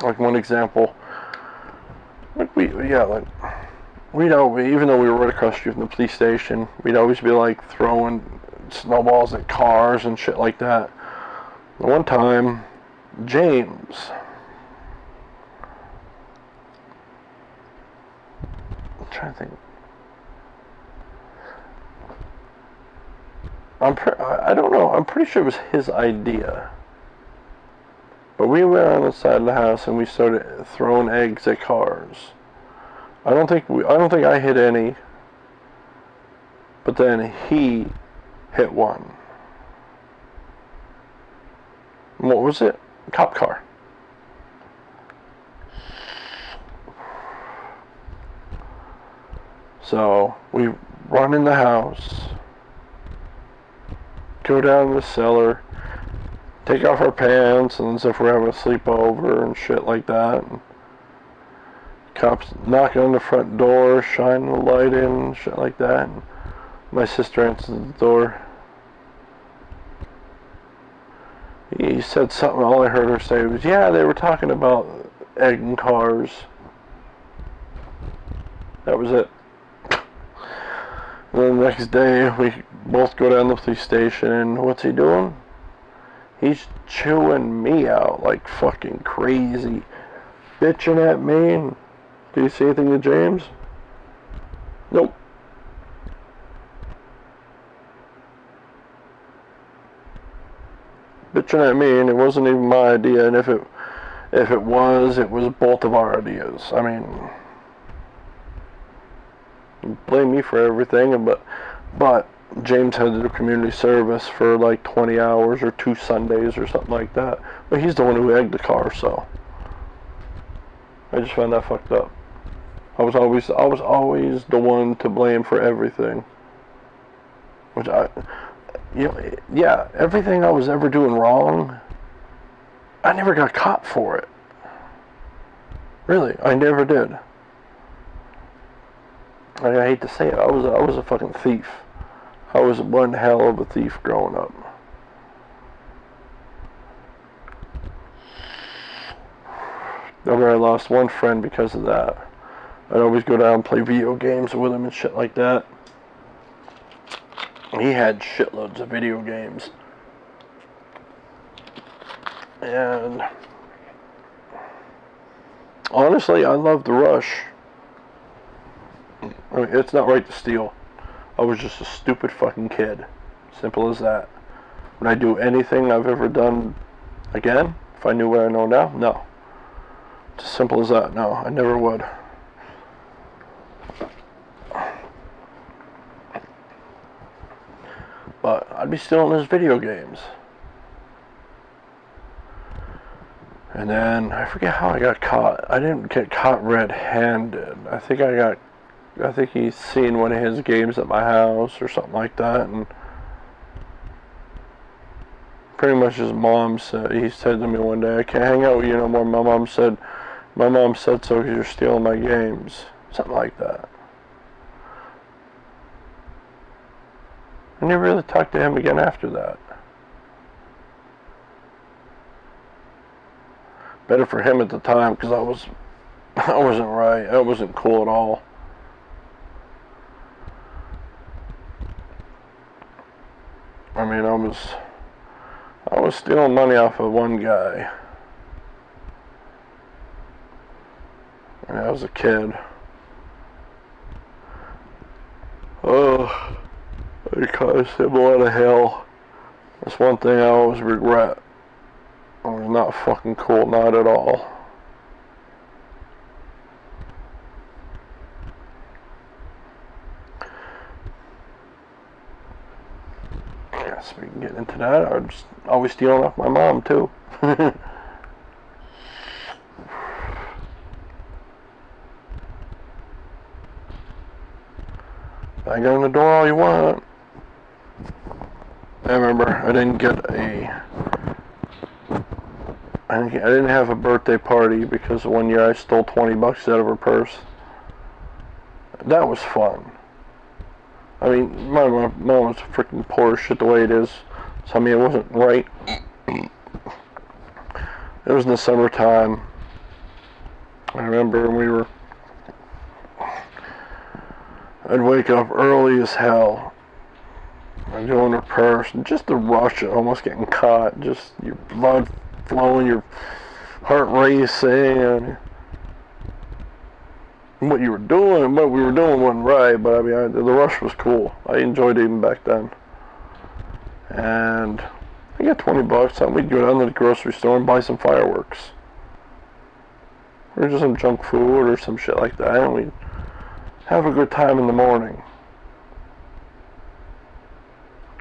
Like one example, we'd even though we were right across the street from the police station, we'd always be like throwing snowballs at cars and shit like that. One time, James, I'm trying to think. I don't know. I'm pretty sure it was his idea. But we went on the side of the house and we started throwing eggs at cars. I don't think I hit any. But then he hit one. What was it? A cop car. So we run in the house, go down to the cellar, take off our pants, and as if we're having a sleepover and shit like that. And cops knocking on the front door, shining the light in, and shit like that. And my sister answers the door. He said something, all I heard her say was, yeah, they were talking about egging cars. That was it. And then the next day, we both go down to the police station, and what's he doing? He's chewing me out like fucking crazy. Bitching at me. And do you see anything to James? Nope. Bitching at me, and it wasn't even my idea, and if it was both of our ideas. I mean, blame me for everything, but James had to do community service for like 20 hours or 2 Sundays or something like that. But he's the one who egged the car, so I just found that fucked up. I was always the one to blame for everything. Which yeah, everything I was ever doing wrong, I never got caught for it. Really, I never did. Like, I hate to say it, I was a fucking thief. I was one hell of a thief growing up. I remember I lost one friend because of that. I'd always go down and play video games with him and shit like that. He had shitloads of video games. And honestly, I love the rush. I mean, it's not right to steal. I was just a stupid fucking kid. Simple as that. Would I do anything I've ever done again? If I knew what I know now? No. It's as simple as that. No, I never would. But I'd be stealing his video games. And then, I forget how I got caught. I didn't get caught red-handed. I think he's seen one of his games at my house or something like that, and pretty much his mom said, he said to me one day, I can't hang out with you no more. My mom said so because you're stealing my games. Something like that. I never really talked to him again after that. Better for him at the time, because I wasn't right. I wasn't cool at all. I mean, I was stealing money off of one guy. When I was a kid. Oh, I caused him a lot of hell. That's one thing I always regret. I was not fucking cool, not at all. Yes, we can get into that. I was always stealing off my mom, too. Bang on the door all you want. I remember I didn't have a birthday party because one year I stole 20 bucks out of her purse. That was fun. I mean, my mom was freaking poor as shit the way it is. So, I mean, it wasn't right. It was in the summertime. I remember when I'd wake up early as hell. I'd go in her purse. Just the rush of almost getting caught. Just your blood flowing, your heart racing, and what we were doing wasn't right, but I mean, the rush was cool. I enjoyed it even back then. And I got 20 bucks, and we'd go down to the grocery store and buy some fireworks. Or just some junk food or some shit like that, and we'd have a good time in the morning.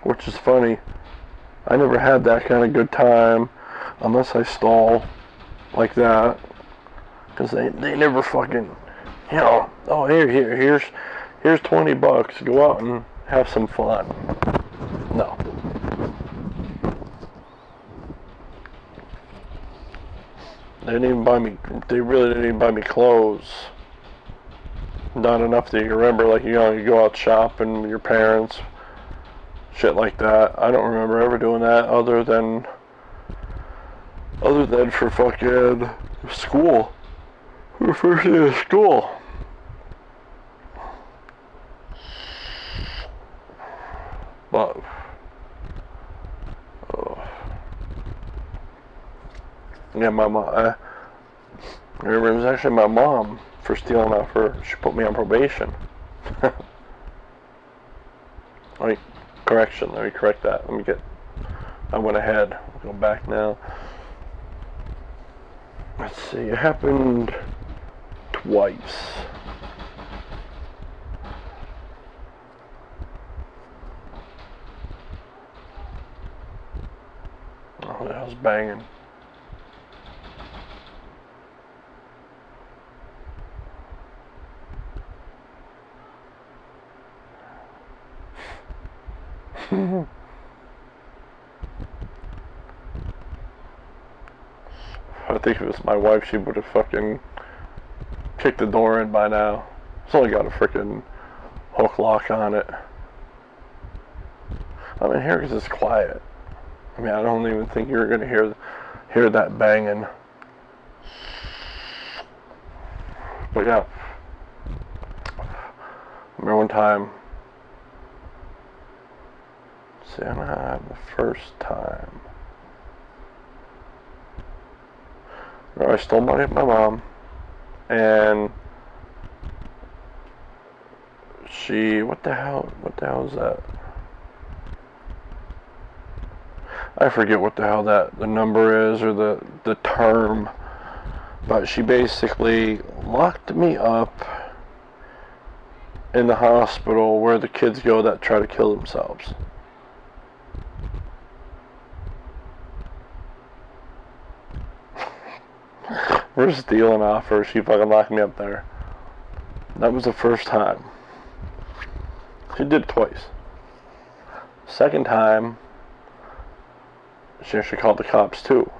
Which is funny. I never had that kind of good time unless I stole like that. Because they never fucking, you know, oh, here's 20 bucks, go out and have some fun. No. They really didn't even buy me clothes. Not enough that you remember, like, you know, you go out shopping with your parents, shit like that. I don't remember ever doing that other than for fucking school. For first day of school. But yeah, my mom. I remember it was actually my mom for stealing off her. She put me on probation. Let me correct that. I went ahead. I'll go back now. Let's see. It happened twice. was banging. I think if it was my wife, she would have fucking kicked the door in by now. It's only got a freaking hook lock on it. I'm in here because it's quiet. I mean, I don't even think you're gonna hear that banging. But yeah, I remember one time. See, I'm not the first time. I stole money from my mom, and she, what the hell is that? I forget what the hell the number is, or the term, but she basically locked me up in the hospital where the kids go that try to kill themselves. We're stealing off her. She fucking locked me up there. That was the first time. She did it twice. Second time, she actually called the cops too.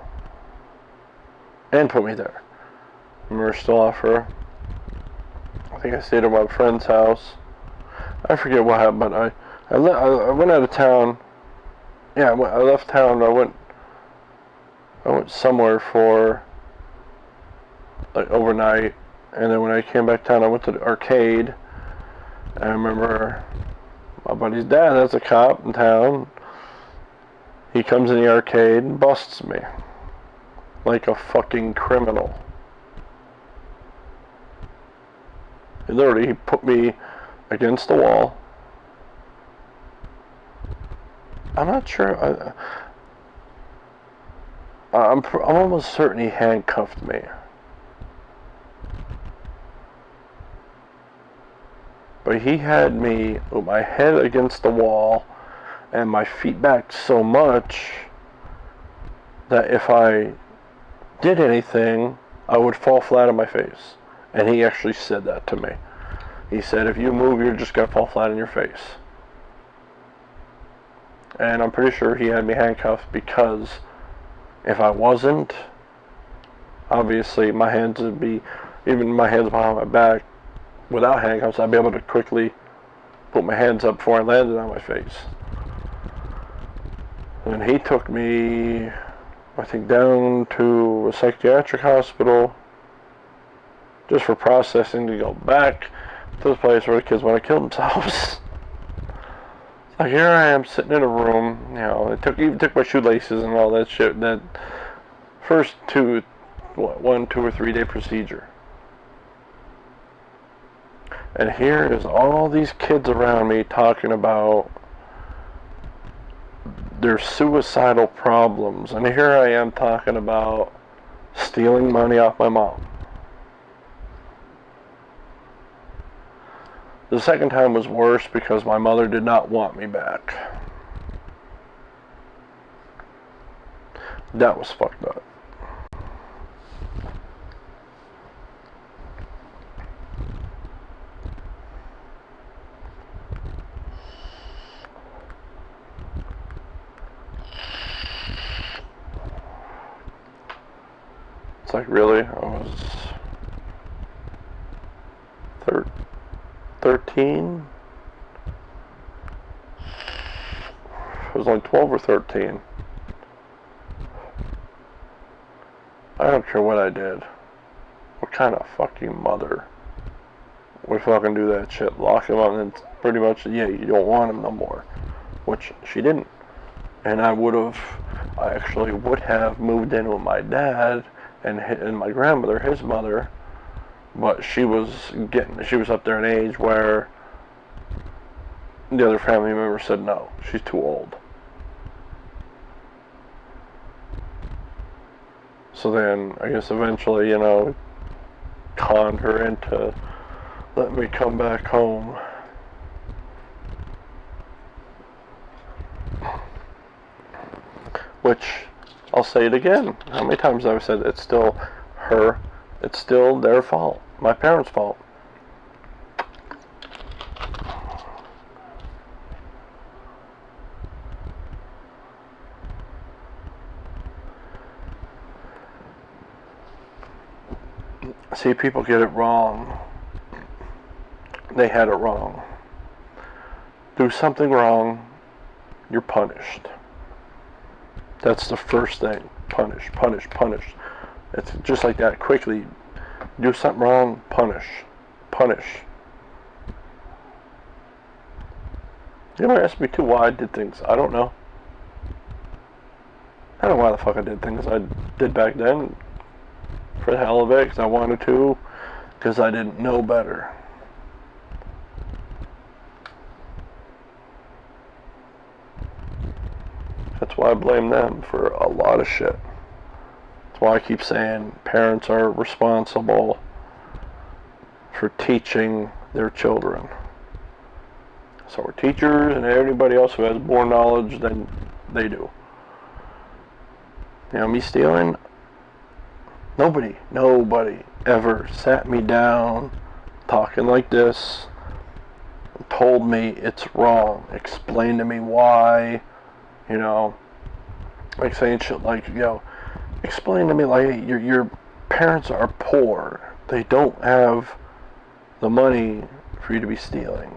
And put me there. We were still off her. I think I stayed at my friend's house. I forget what happened, but I went out of town. Yeah, I left town. I went somewhere for like overnight, and then when I came back down, I went to the arcade. And I remember my buddy's dad, that's a cop in town. He comes in the arcade and busts me like a fucking criminal. He put me against the wall. I'm not sure. I'm almost certain he handcuffed me. But he had me with my head against the wall and my feet back so much that if I did anything, I would fall flat on my face. And he actually said that to me. He said, if you move, you're just going to fall flat on your face. And I'm pretty sure he had me handcuffed because if I wasn't, obviously my hands would be, even my hands behind my back, without handcuffs, I'd be able to quickly put my hands up before I landed on my face. And he took me, I think, down to a psychiatric hospital just for processing to go back to the place where the kids want to kill themselves. So here I am sitting in a room, you know, even took my shoelaces and all that shit. That first 2 or 3 day procedure. And here is all these kids around me talking about their suicidal problems. And here I am talking about stealing money off my mom. The second time was worse because my mother did not want me back. That was fucked up. It's like, really? I was 13? I was like 12 or 13. I don't care what I did. What kind of fucking mother would fucking do that shit? Lock him up and then pretty much, yeah, you don't want him no more. Which she didn't. And I actually would have moved in with my dad and my grandmother, his mother, but she was up there in age where the other family member said no, she's too old. So then I guess eventually, you know, conned her into letting me come back home. Which I'll say it again. How many times have I said it's still her, it's still their fault, my parents' fault. See, people get it wrong. They had it wrong. Do something wrong, you're punished. That's the first thing. Punish, punish, punish. It's just like that, quickly. Do something wrong, punish. Punish. You might ask me too why I did things. I don't know. I don't know why the fuck I did things I did back then. For the hell of it, because I wanted to. Because I didn't know better. That's why I blame them for a lot of shit. That's why I keep saying parents are responsible for teaching their children. So are teachers and everybody else who has more knowledge than they do. You know, me stealing, nobody ever sat me down talking like this and told me it's wrong, explained to me why. You know, like saying shit like, you know, explain to me like, hey, your parents are poor. They don't have the money for you to be stealing.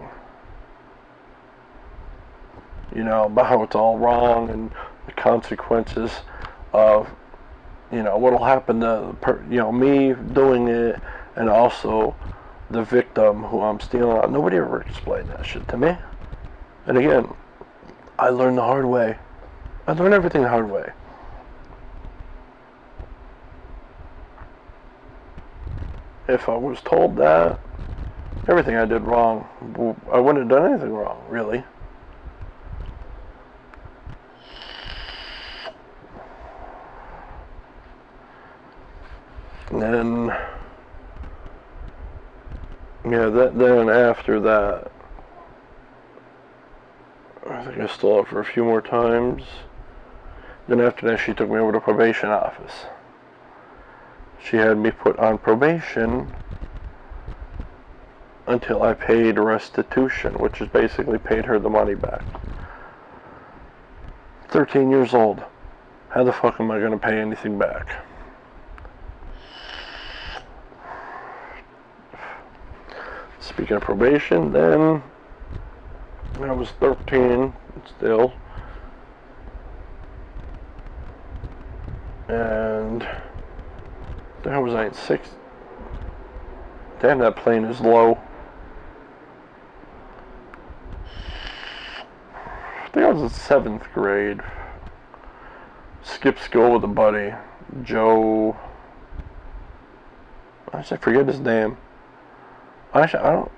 You know, about how it's all wrong and the consequences of, you know, what'll happen to, you know, me doing it and also the victim who I'm stealing on. Nobody ever explained that shit to me. And again, I learned the hard way. I learned everything the hard way. If I was told that, everything I did wrong, I wouldn't have done anything wrong, really. And then, yeah, then after that, I think I stole it for a few more times. Then after that, she took me over to probation office. She had me put on probation until I paid restitution, which is basically paid her the money back. 13 years old. How the fuck am I going to pay anything back? Speaking of probation, then I was 13 still. And there was I in 6th. Damn, that plane is low. I think I was in 7th grade. Skipped school with a buddy, Joe. I forget his name. Actually,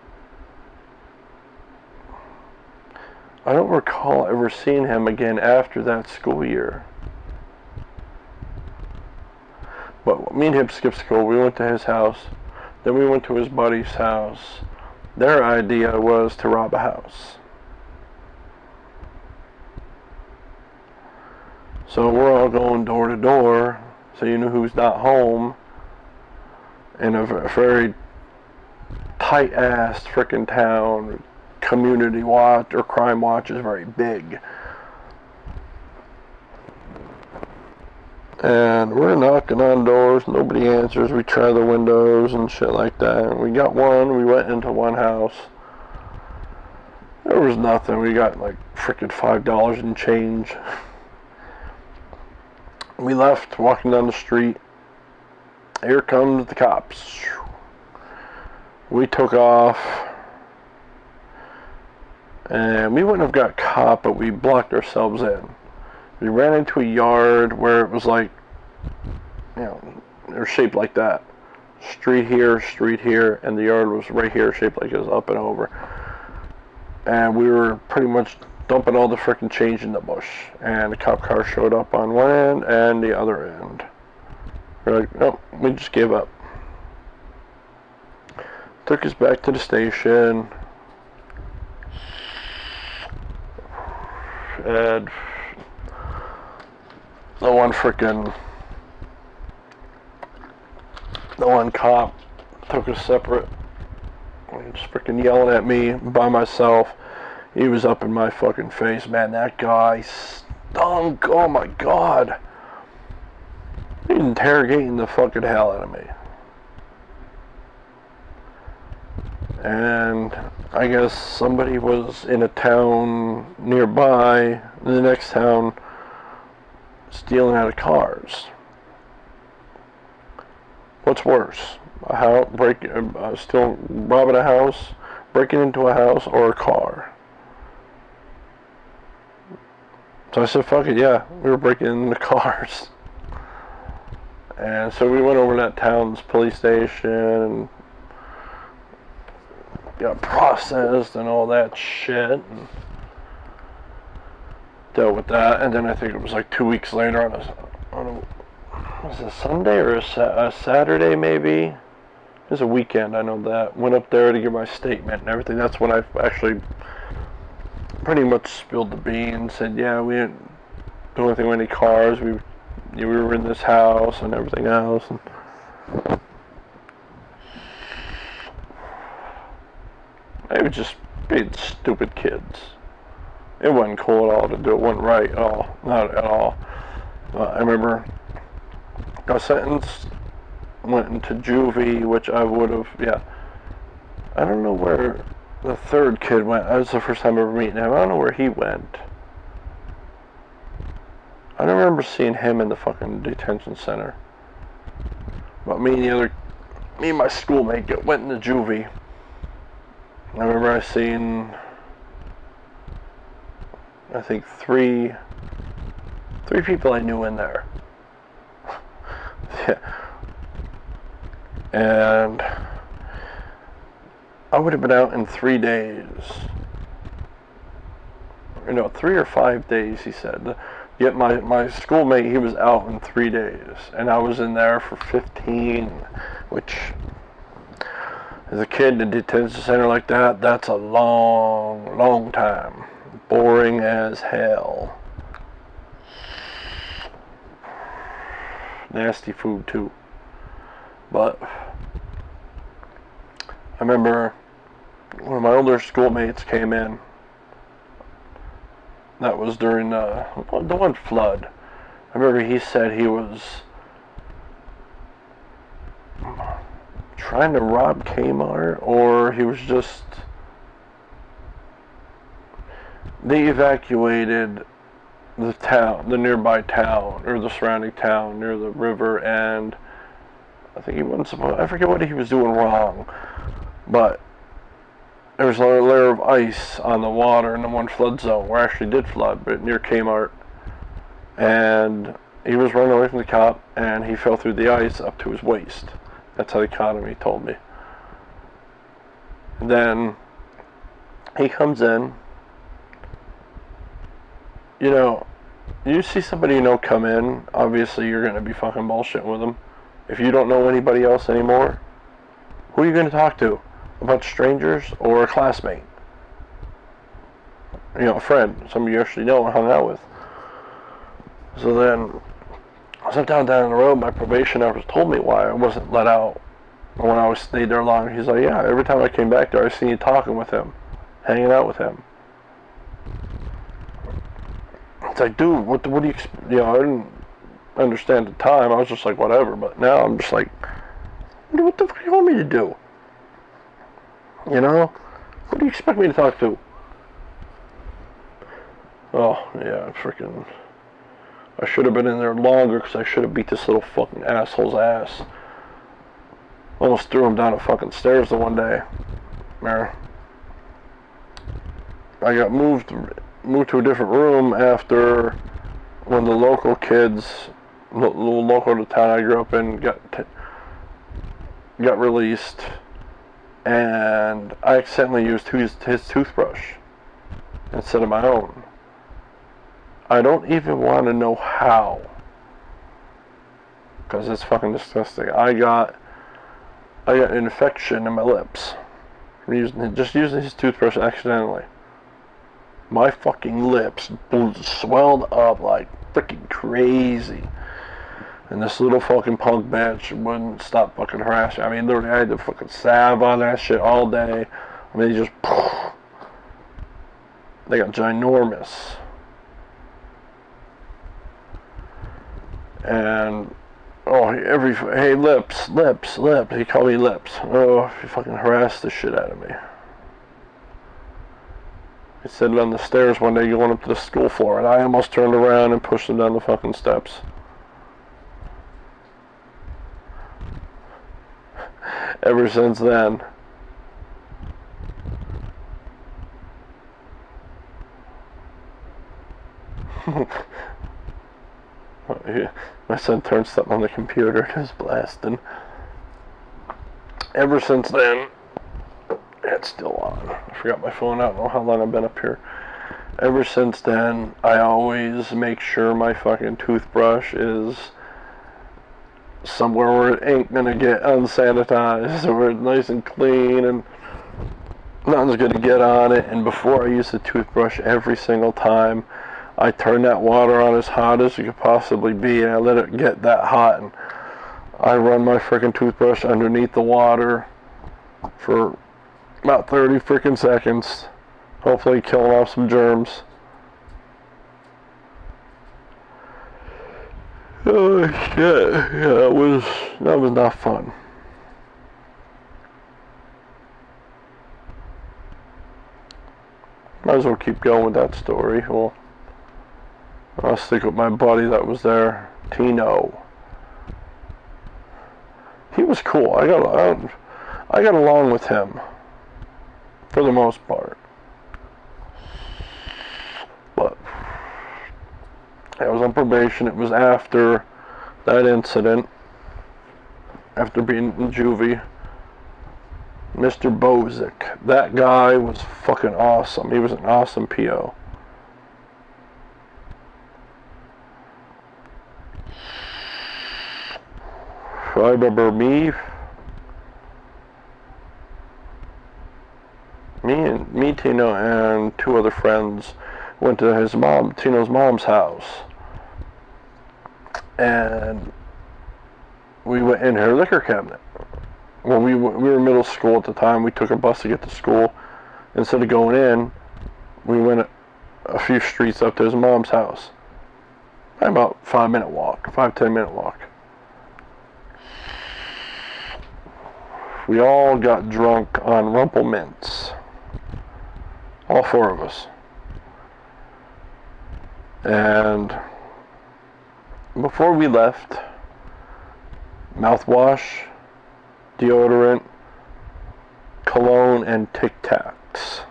I don't recall ever seeing him again after that school year. But me and him skipped school. We went to his house. Then we went to his buddy's house. Their idea was to rob a house. So we're all going door to door, so you know who's not home. In a very tight-ass frickin' town. Community watch or crime watch is very big. And we're knocking on doors, nobody answers. We try the windows and shit like that. And we got one, we went into one house. There was nothing. We got like frickin' $5 in change. We left, walking down the street. Here comes the cops. We took off. And we wouldn't have got caught, but we blocked ourselves in. We ran into a yard where it was like, you know, it was shaped like that. Street here, and the yard was right here, shaped like it was up and over. And we were pretty much dumping all the frickin' change in the bush. And the cop car showed up on one end and the other end. We're like, nope, we just gave up. Took us back to the station. And the one cop took a separate, just freaking yelling at me by myself. He was up in my fucking face, man. That guy stunk. Oh my god. He's interrogating the fucking hell out of me. And I guess somebody was in a town nearby, the next town, stealing out of cars. What's worse? Robbing a house, breaking into a house, or a car? So I said, fuck it, yeah, we were breaking into cars. And so we went over to that town's police station and got processed and all that shit. And dealt with that. And then I think it was like 2 weeks later on a was it a Sunday or a Saturday maybe? It was a weekend, I know that. Went up there to give my statement and everything. That's when I actually pretty much spilled the beans. Said, yeah, we didn't do anything with any cars. We were in this house and everything else. And they were just being stupid kids. It wasn't cool at all to do it. It wasn't right at all. Not at all. I remember got sentenced, went into juvie, which I would have, yeah. I don't know where the third kid went. That was the first time ever meeting him. I don't know where he went. I don't remember seeing him in the fucking detention center. But me and my schoolmate went into juvie. I remember I seen, I think three people I knew in there. Yeah. And I would have been out in 3 days. You know, 3 or 5 days, he said. Yet my schoolmate, he was out in 3 days. And I was in there for 15, which, as a kid in a detention center like that, that's a long, long time. Boring as hell. Nasty food too. But I remember one of my older schoolmates came in. That was during the one flood. I remember he said he was trying to rob Kmart, or he was just, they evacuated the town, the nearby town, or the surrounding town near the river, and I think he wasn't supposed, I forget what he was doing wrong, but there was a layer of ice on the water in the one flood zone, where it actually did flood, but near Kmart, and he was running away from the cop, and he fell through the ice up to his waist. That's how the economy told me. And then he comes in. You know, you see somebody you know come in, obviously you're going to be fucking bullshitting with them. If you don't know anybody else anymore, who are you going to talk to? A bunch of strangers or a classmate? You know, a friend, somebody you actually know and hung out with. So then, sometime down the road, my probation officer told me why I wasn't let out when I stayed there long. He's like, yeah, every time I came back there, I seen you talking with him, hanging out with him. It's like, dude, what do you, you know, I didn't understand at the time. I was just like, whatever. But now I'm just like, what the fuck do you want me to do? You know? What do you expect me to talk to? Oh, yeah, freaking, I should have been in there longer, because I should have beat this little fucking asshole's ass. Almost threw him down the fucking stairs the one day. There. I got moved to a different room after when the local kids, local to the town I grew up in, got released, and I accidentally used his toothbrush instead of my own. I don't even want to know how, because it's fucking disgusting. I got an infection in my lips from just using his toothbrush accidentally. My fucking lips swelled up like freaking crazy. And this little fucking punk bitch wouldn't stop fucking harassing. I mean, literally, I had to fucking salve on that shit all day. I mean, they got ginormous. And, oh, hey, lips. He called me lips. Oh, he fucking harassed the shit out of me. He said it on the stairs one day going up to the school floor, and I almost turned around and pushed him down the fucking steps. Ever since then. My son turned something on the computer and was blasting. Ever since then, it's still on. I forgot my phone. I don't know how long I've been up here. Ever since then, I always make sure my fucking toothbrush is somewhere where it ain't gonna get unsanitized, where it's nice and clean and nothing's gonna get on it. And before I use the toothbrush, every single time, I turn that water on as hot as it could possibly be, and I let it get that hot, and I run my freaking toothbrush underneath the water for about 30 freaking seconds, hopefully killing off some germs. Oh shit, yeah, that was not fun. Might as well keep going with that story. Well, I'll stick with my buddy that was there, Tino. He was cool. I got along with him for the most part. But I was on probation. It was after that incident, after being in juvie. Mr. Bozic. That guy was fucking awesome. He was an awesome PO. I remember me, Tino, and two other friends went to Tino's mom's house, and we went in her liquor cabinet. When we were in middle school at the time, we took a bus to get to school. Instead of going in, we went a few streets up to his mom's house. About 10 minute walk. We all got drunk on Rumple Mints. All four of us. And before we left, mouthwash, deodorant, cologne, and Tic Tacs.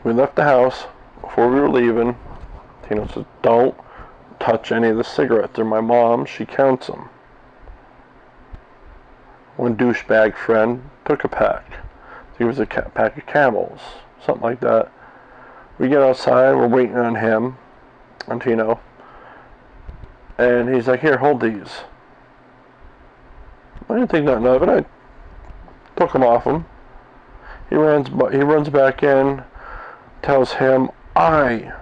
We left the house. Before we were leaving, Tino said, "Don't touch any of the cigarettes. They're my mom's. She counts them." One douchebag friend took a pack. It was a pack of Camels, something like that. We get outside, we're waiting on him, on Tino, and he's like, "Here, hold these." I didn't think nothing of it. I took them off him. He runs back in, tells him I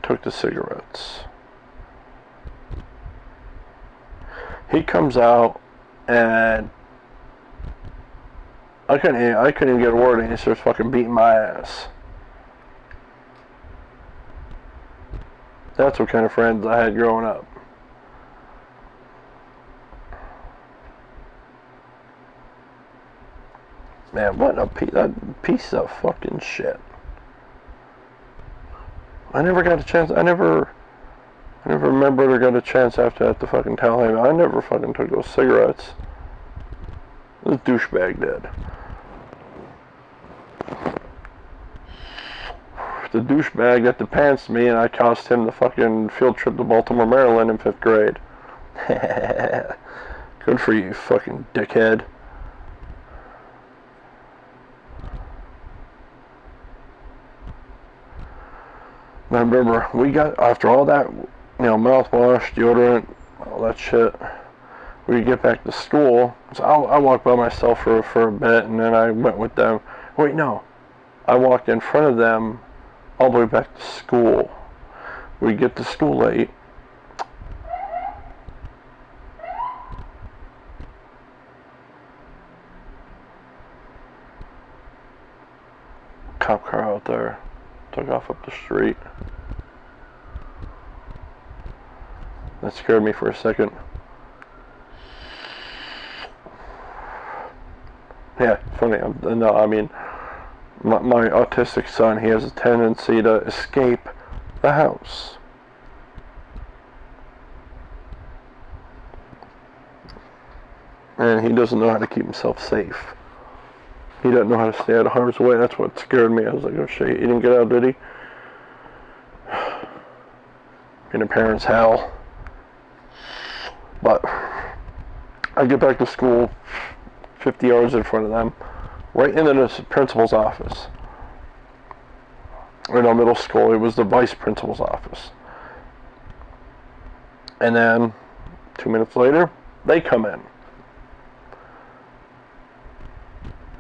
took the cigarettes. He comes out, and I couldn't even get a word in. He starts fucking beating my ass. That's what kind of friends I had growing up. Man, what a piece of fucking shit. I never got a chance. I never remembered or got a chance after that to fucking tell him. I never fucking took those cigarettes. This douchebag did. The douchebag that pantsed me, and I cost him the fucking field trip to Baltimore, Maryland in 5th grade. Good for you, fucking dickhead. I remember we got, after all that, mouthwash, deodorant, all that shit, we get back to school. So I walked by myself for a bit, and then I went with them. Wait, no. I walked in front of them all the way back to school. We get to school late. Cop car out there. Took off up the street. That scared me for a second. Yeah, funny. No, I mean, my autistic son, he has a tendency to escape the house. And he doesn't know how to keep himself safe. He doesn't know how to stay out of harm's way. That's what scared me. I was like, oh shit, he didn't get out, did he? In a parent's hell. But I get back to school 50 yards in front of them, right into the principal's office. In our middle school, it was the vice principal's office. And then 2 minutes later, they come in.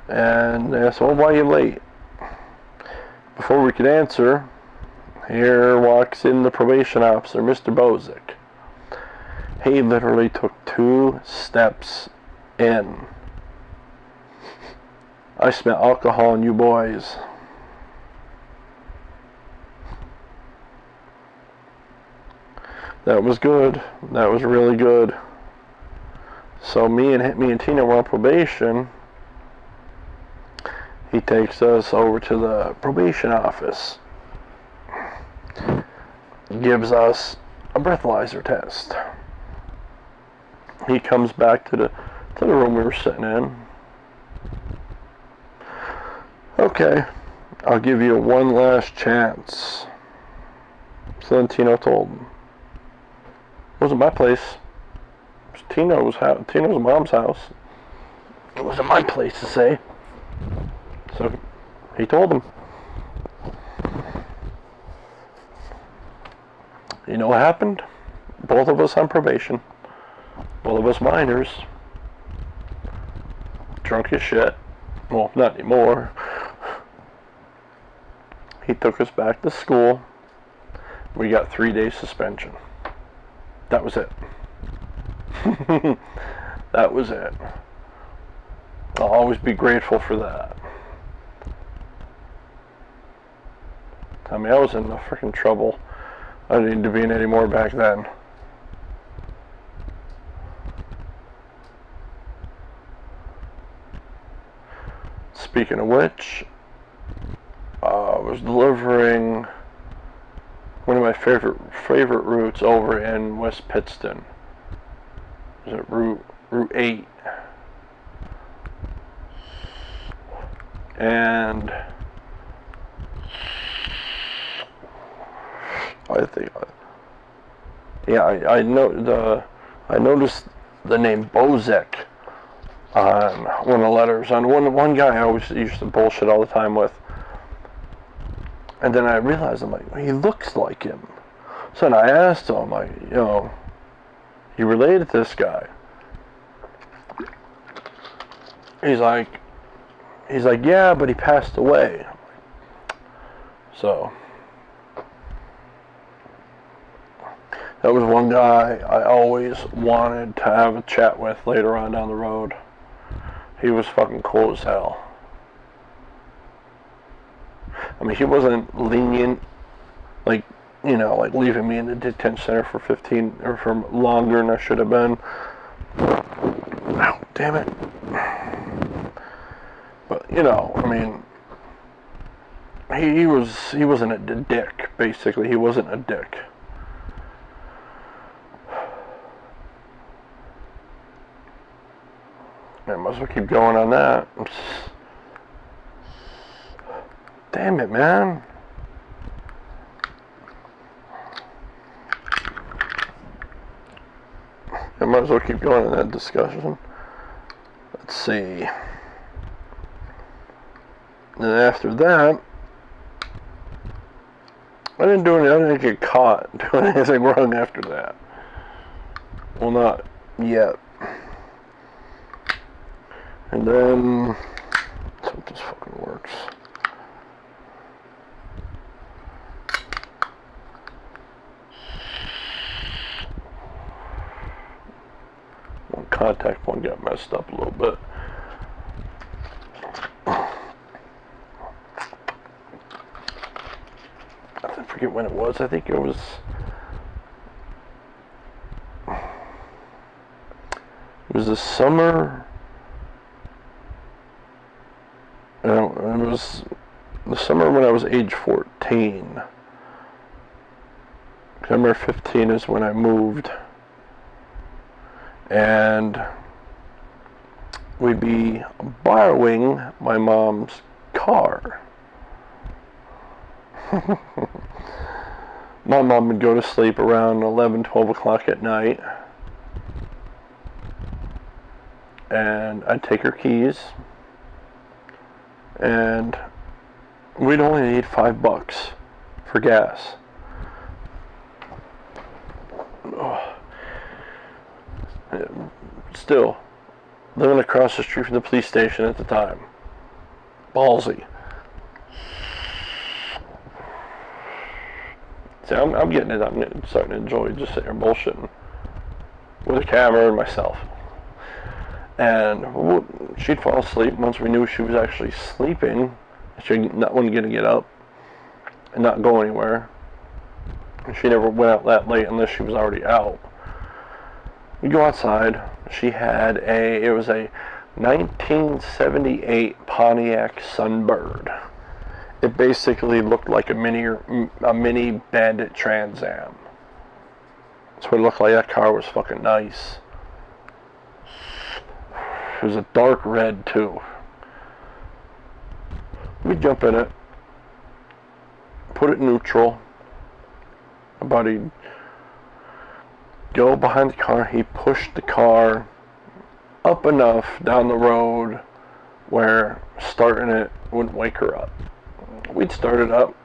And they asked, well, why are you late? Before we could answer, here walks in the probation officer, Mr. Bozick. He literally took 2 steps in. I smell alcohol in you boys. That was good. That was really good. So me and Tina were on probation. He takes us over to the probation office. Gives us a breathalyzer test. He comes back to the room we were sitting in. Okay, I'll give you one last chance. So then Tino told him. It wasn't my place. It was Tino's mom's house. It wasn't my place to say. So he told him. You know what happened? Both of us on probation. Both of us minors. Drunk as shit. Well, not anymore. He took us back to school. We got 3 days suspension. That was it. That was it. I'll always be grateful for that. I mean, I was in enough freaking trouble. I didn't need to be in any more back then. Speaking of which, I was delivering one of my favorite routes over in West Pittston. Is it Route 8? And I think, yeah, I noticed the name Bozek on one of the letters on one guy I always used to bullshit all the time with. And then I realized, I'm like, he looks like him. So then I asked him, I'm like, you know, you related to this guy? He's like, yeah, but he passed away. So that was one guy I always wanted to have a chat with later on down the road. He was fucking cool as hell. I mean, he wasn't lenient, like, you know, like leaving me in the detention center for 15 or for longer than I should have been. Ow, damn it. But, you know, I mean, he wasn't a dick, basically. He wasn't a dick. I might as well keep going on that. Damn it, man. I might as well keep going in that discussion. Let's see. And after that, I didn't get caught doing anything wrong after that. Well, not yet. And then, let's hope this fucking works. contact one got messed up a little bit. I forget when it was. I think it was the summer. It was the summer when I was age 14. I remember 15 is when I moved, and we'd be borrowing my mom's car. My mom would go to sleep around 11, 12 o'clock at night, and I'd take her keys, and we'd only need $5 for gas. Still, living across the street from the police station at the time. Ballsy. See, I'm getting it. I'm starting to enjoy just sitting here bullshitting with a camera and myself. And she'd fall asleep once we knew she was actually sleeping. She wasn't going to get up and not go anywhere. And she never went out that late unless she was already out. We go outside. She had it was a 1978 Pontiac Sunbird. It basically looked like a mini Bandit Trans Am. That's what it looked like. That car was fucking nice. It was a dark red too. We jump in it, put it in neutral. My buddy go behind the car. He pushed the car up enough down the road where starting it wouldn't wake her up. We'd start it up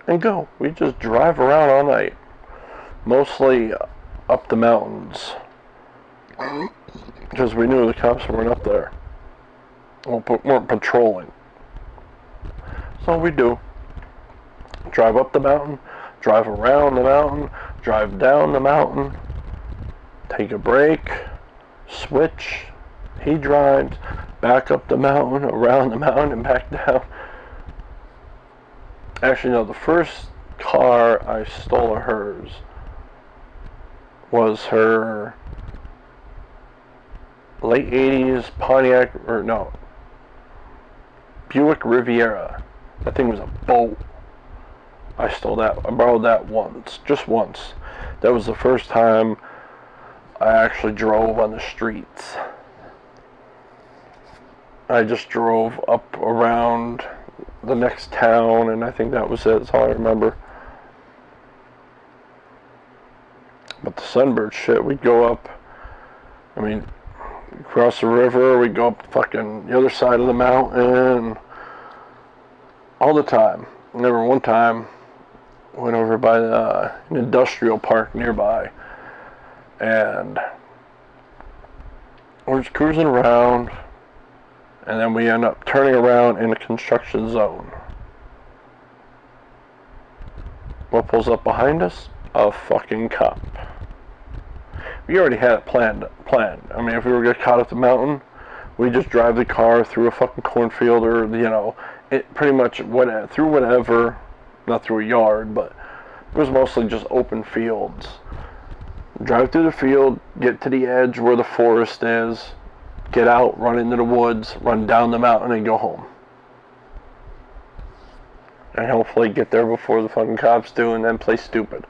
and go. We'd just drive around all night, mostly up the mountains, because we knew the cops weren't up there, weren't patrolling. So we do. Drive up the mountain, drive around the mountain, drive down the mountain, take a break, switch. He drives back up the mountain, around the mountain, and back down. Actually, no, the first car I stole of hers was her late 80s Pontiac, or no, Buick Riviera. That thing was a boat. I stole that. I borrowed that once, just once. That was the first time I actually drove on the streets. I just drove up around the next town, and I think that was it. That's all I remember. But the Sunbird shit, we'd go up, I mean, across the river, we'd go up fucking the other side of the mountain, all the time. I remember one time, went over by an industrial park nearby, and we're just cruising around, and then we end up turning around in a construction zone. What pulls up behind us? A fucking cop. We already had it planned. I mean, if we were going to get caught up the mountain, we just drive the car through a fucking cornfield, or, you know, it pretty much went through whatever, not through a yard, but it was mostly just open fields. Drive through the field, get to the edge where the forest is, get out, run into the woods, run down the mountain, and go home. And hopefully get there before the fucking cops do, and then play stupid.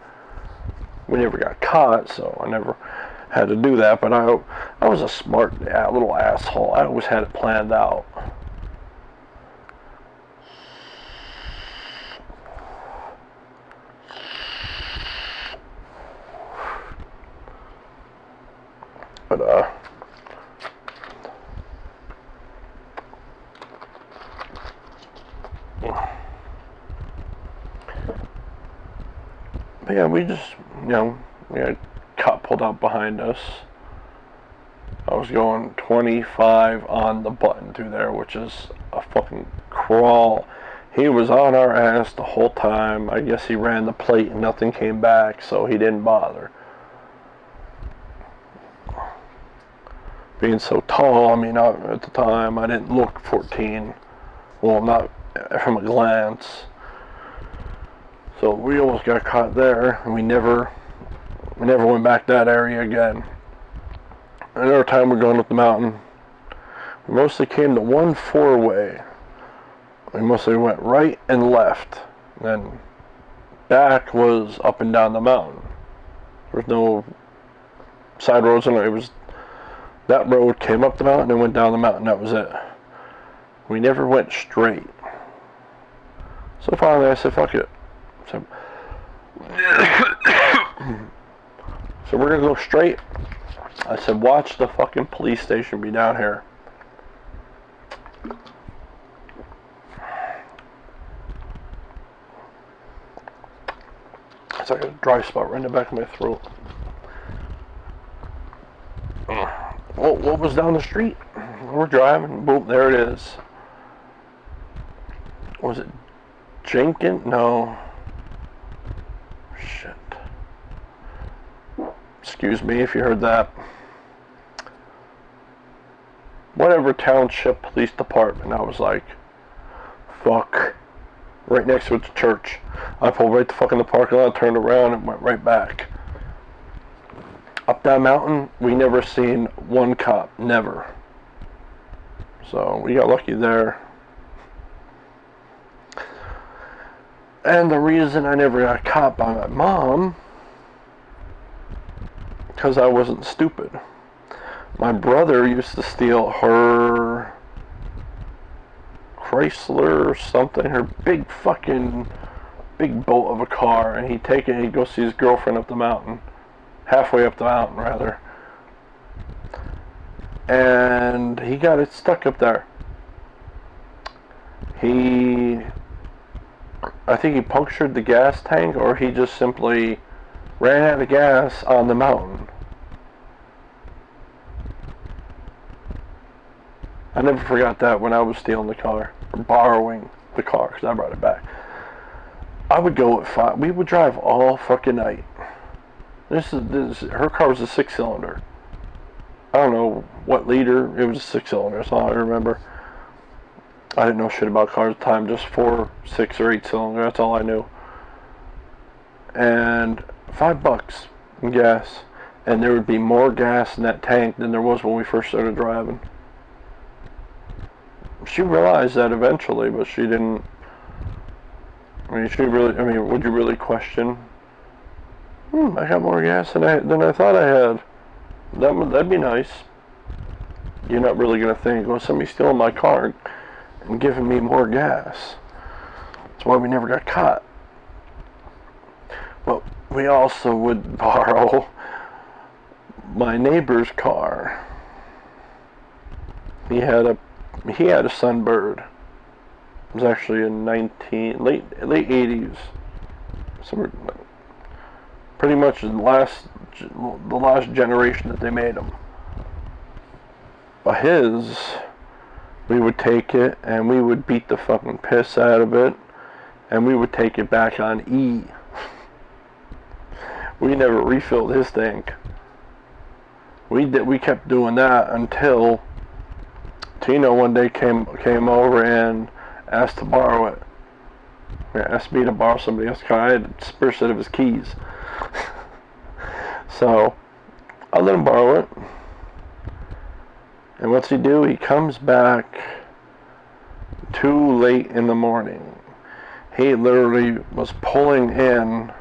We never got caught, so I never had to do that, but I was a smart little asshole. I always had it planned out. But yeah, we just, you know, we had a cop pulled out behind us. I was going 25 on the button through there, which is a fucking crawl. He was on our ass the whole time. I guess he ran the plate and nothing came back, so he didn't bother. being so tall, I mean, at the time, I didn't look 14. Well, not from a glance. So we almost got caught there, and we never went back that area again. Another time we're going up the mountain, we mostly came to one four-way. We mostly went right and left. Then back was up and down the mountain. There was no side roads, and it was that road came up the mountain and went down the mountain. That was it. We never went straight. So finally I said, fuck it. So we're gonna go straight. I said, watch the fucking police station be down here. It's like a dry spot right in the back of my throat. Well, what was down the street? We're driving, boom, there it is. Was it Jenkins? No. Shit. Excuse me if you heard that. Whatever township police department. I was like, fuck. Right next to it, the church. I pulled right the fuck in the parking lot, turned around, and went right back. Up that mountain, we never seen one cop. Never. So we got lucky there. And the reason I never got caught by my mom, because I wasn't stupid. My brother used to steal her Chrysler or something, her big boat of a car, and he'd take it and he'd go see his girlfriend up the mountain. Halfway up the mountain, rather. And he got it stuck up there. I think he punctured the gas tank, or he just simply ran out of gas on the mountain. I never forgot that when I was stealing the car, or borrowing the car, because I brought it back. I would go at 5. We would drive all fucking night. Her car was a 6-cylinder. I don't know what liter. It was a 6-cylinder. That's all I remember. I didn't know shit about cars at the time. Just 4, 6, or 8-cylinder. That's all I knew. And $5 in gas, and there would be more gas in that tank than there was when we first started driving. She realized that eventually, but she didn't. I mean, would you really question? I got more gas than I thought I had. That'd be nice. You're not really gonna think, well, somebody's stealing my car and giving me more gas. That's why we never got caught. But we also would borrow my neighbor's car. He had a Sunbird. It was actually in late 80s. Somewhere, pretty much the last generation that they made them. But his, we would take it and we would beat the fucking piss out of it, and we would take it back on E. We never refilled his tank. We kept doing that until Tino one day came over and asked to borrow it. Asked me to borrow somebody else's car. I had a spare set of his keys. So I let him borrow it. And what's he do? He comes back too late in the morning. He literally was pulling in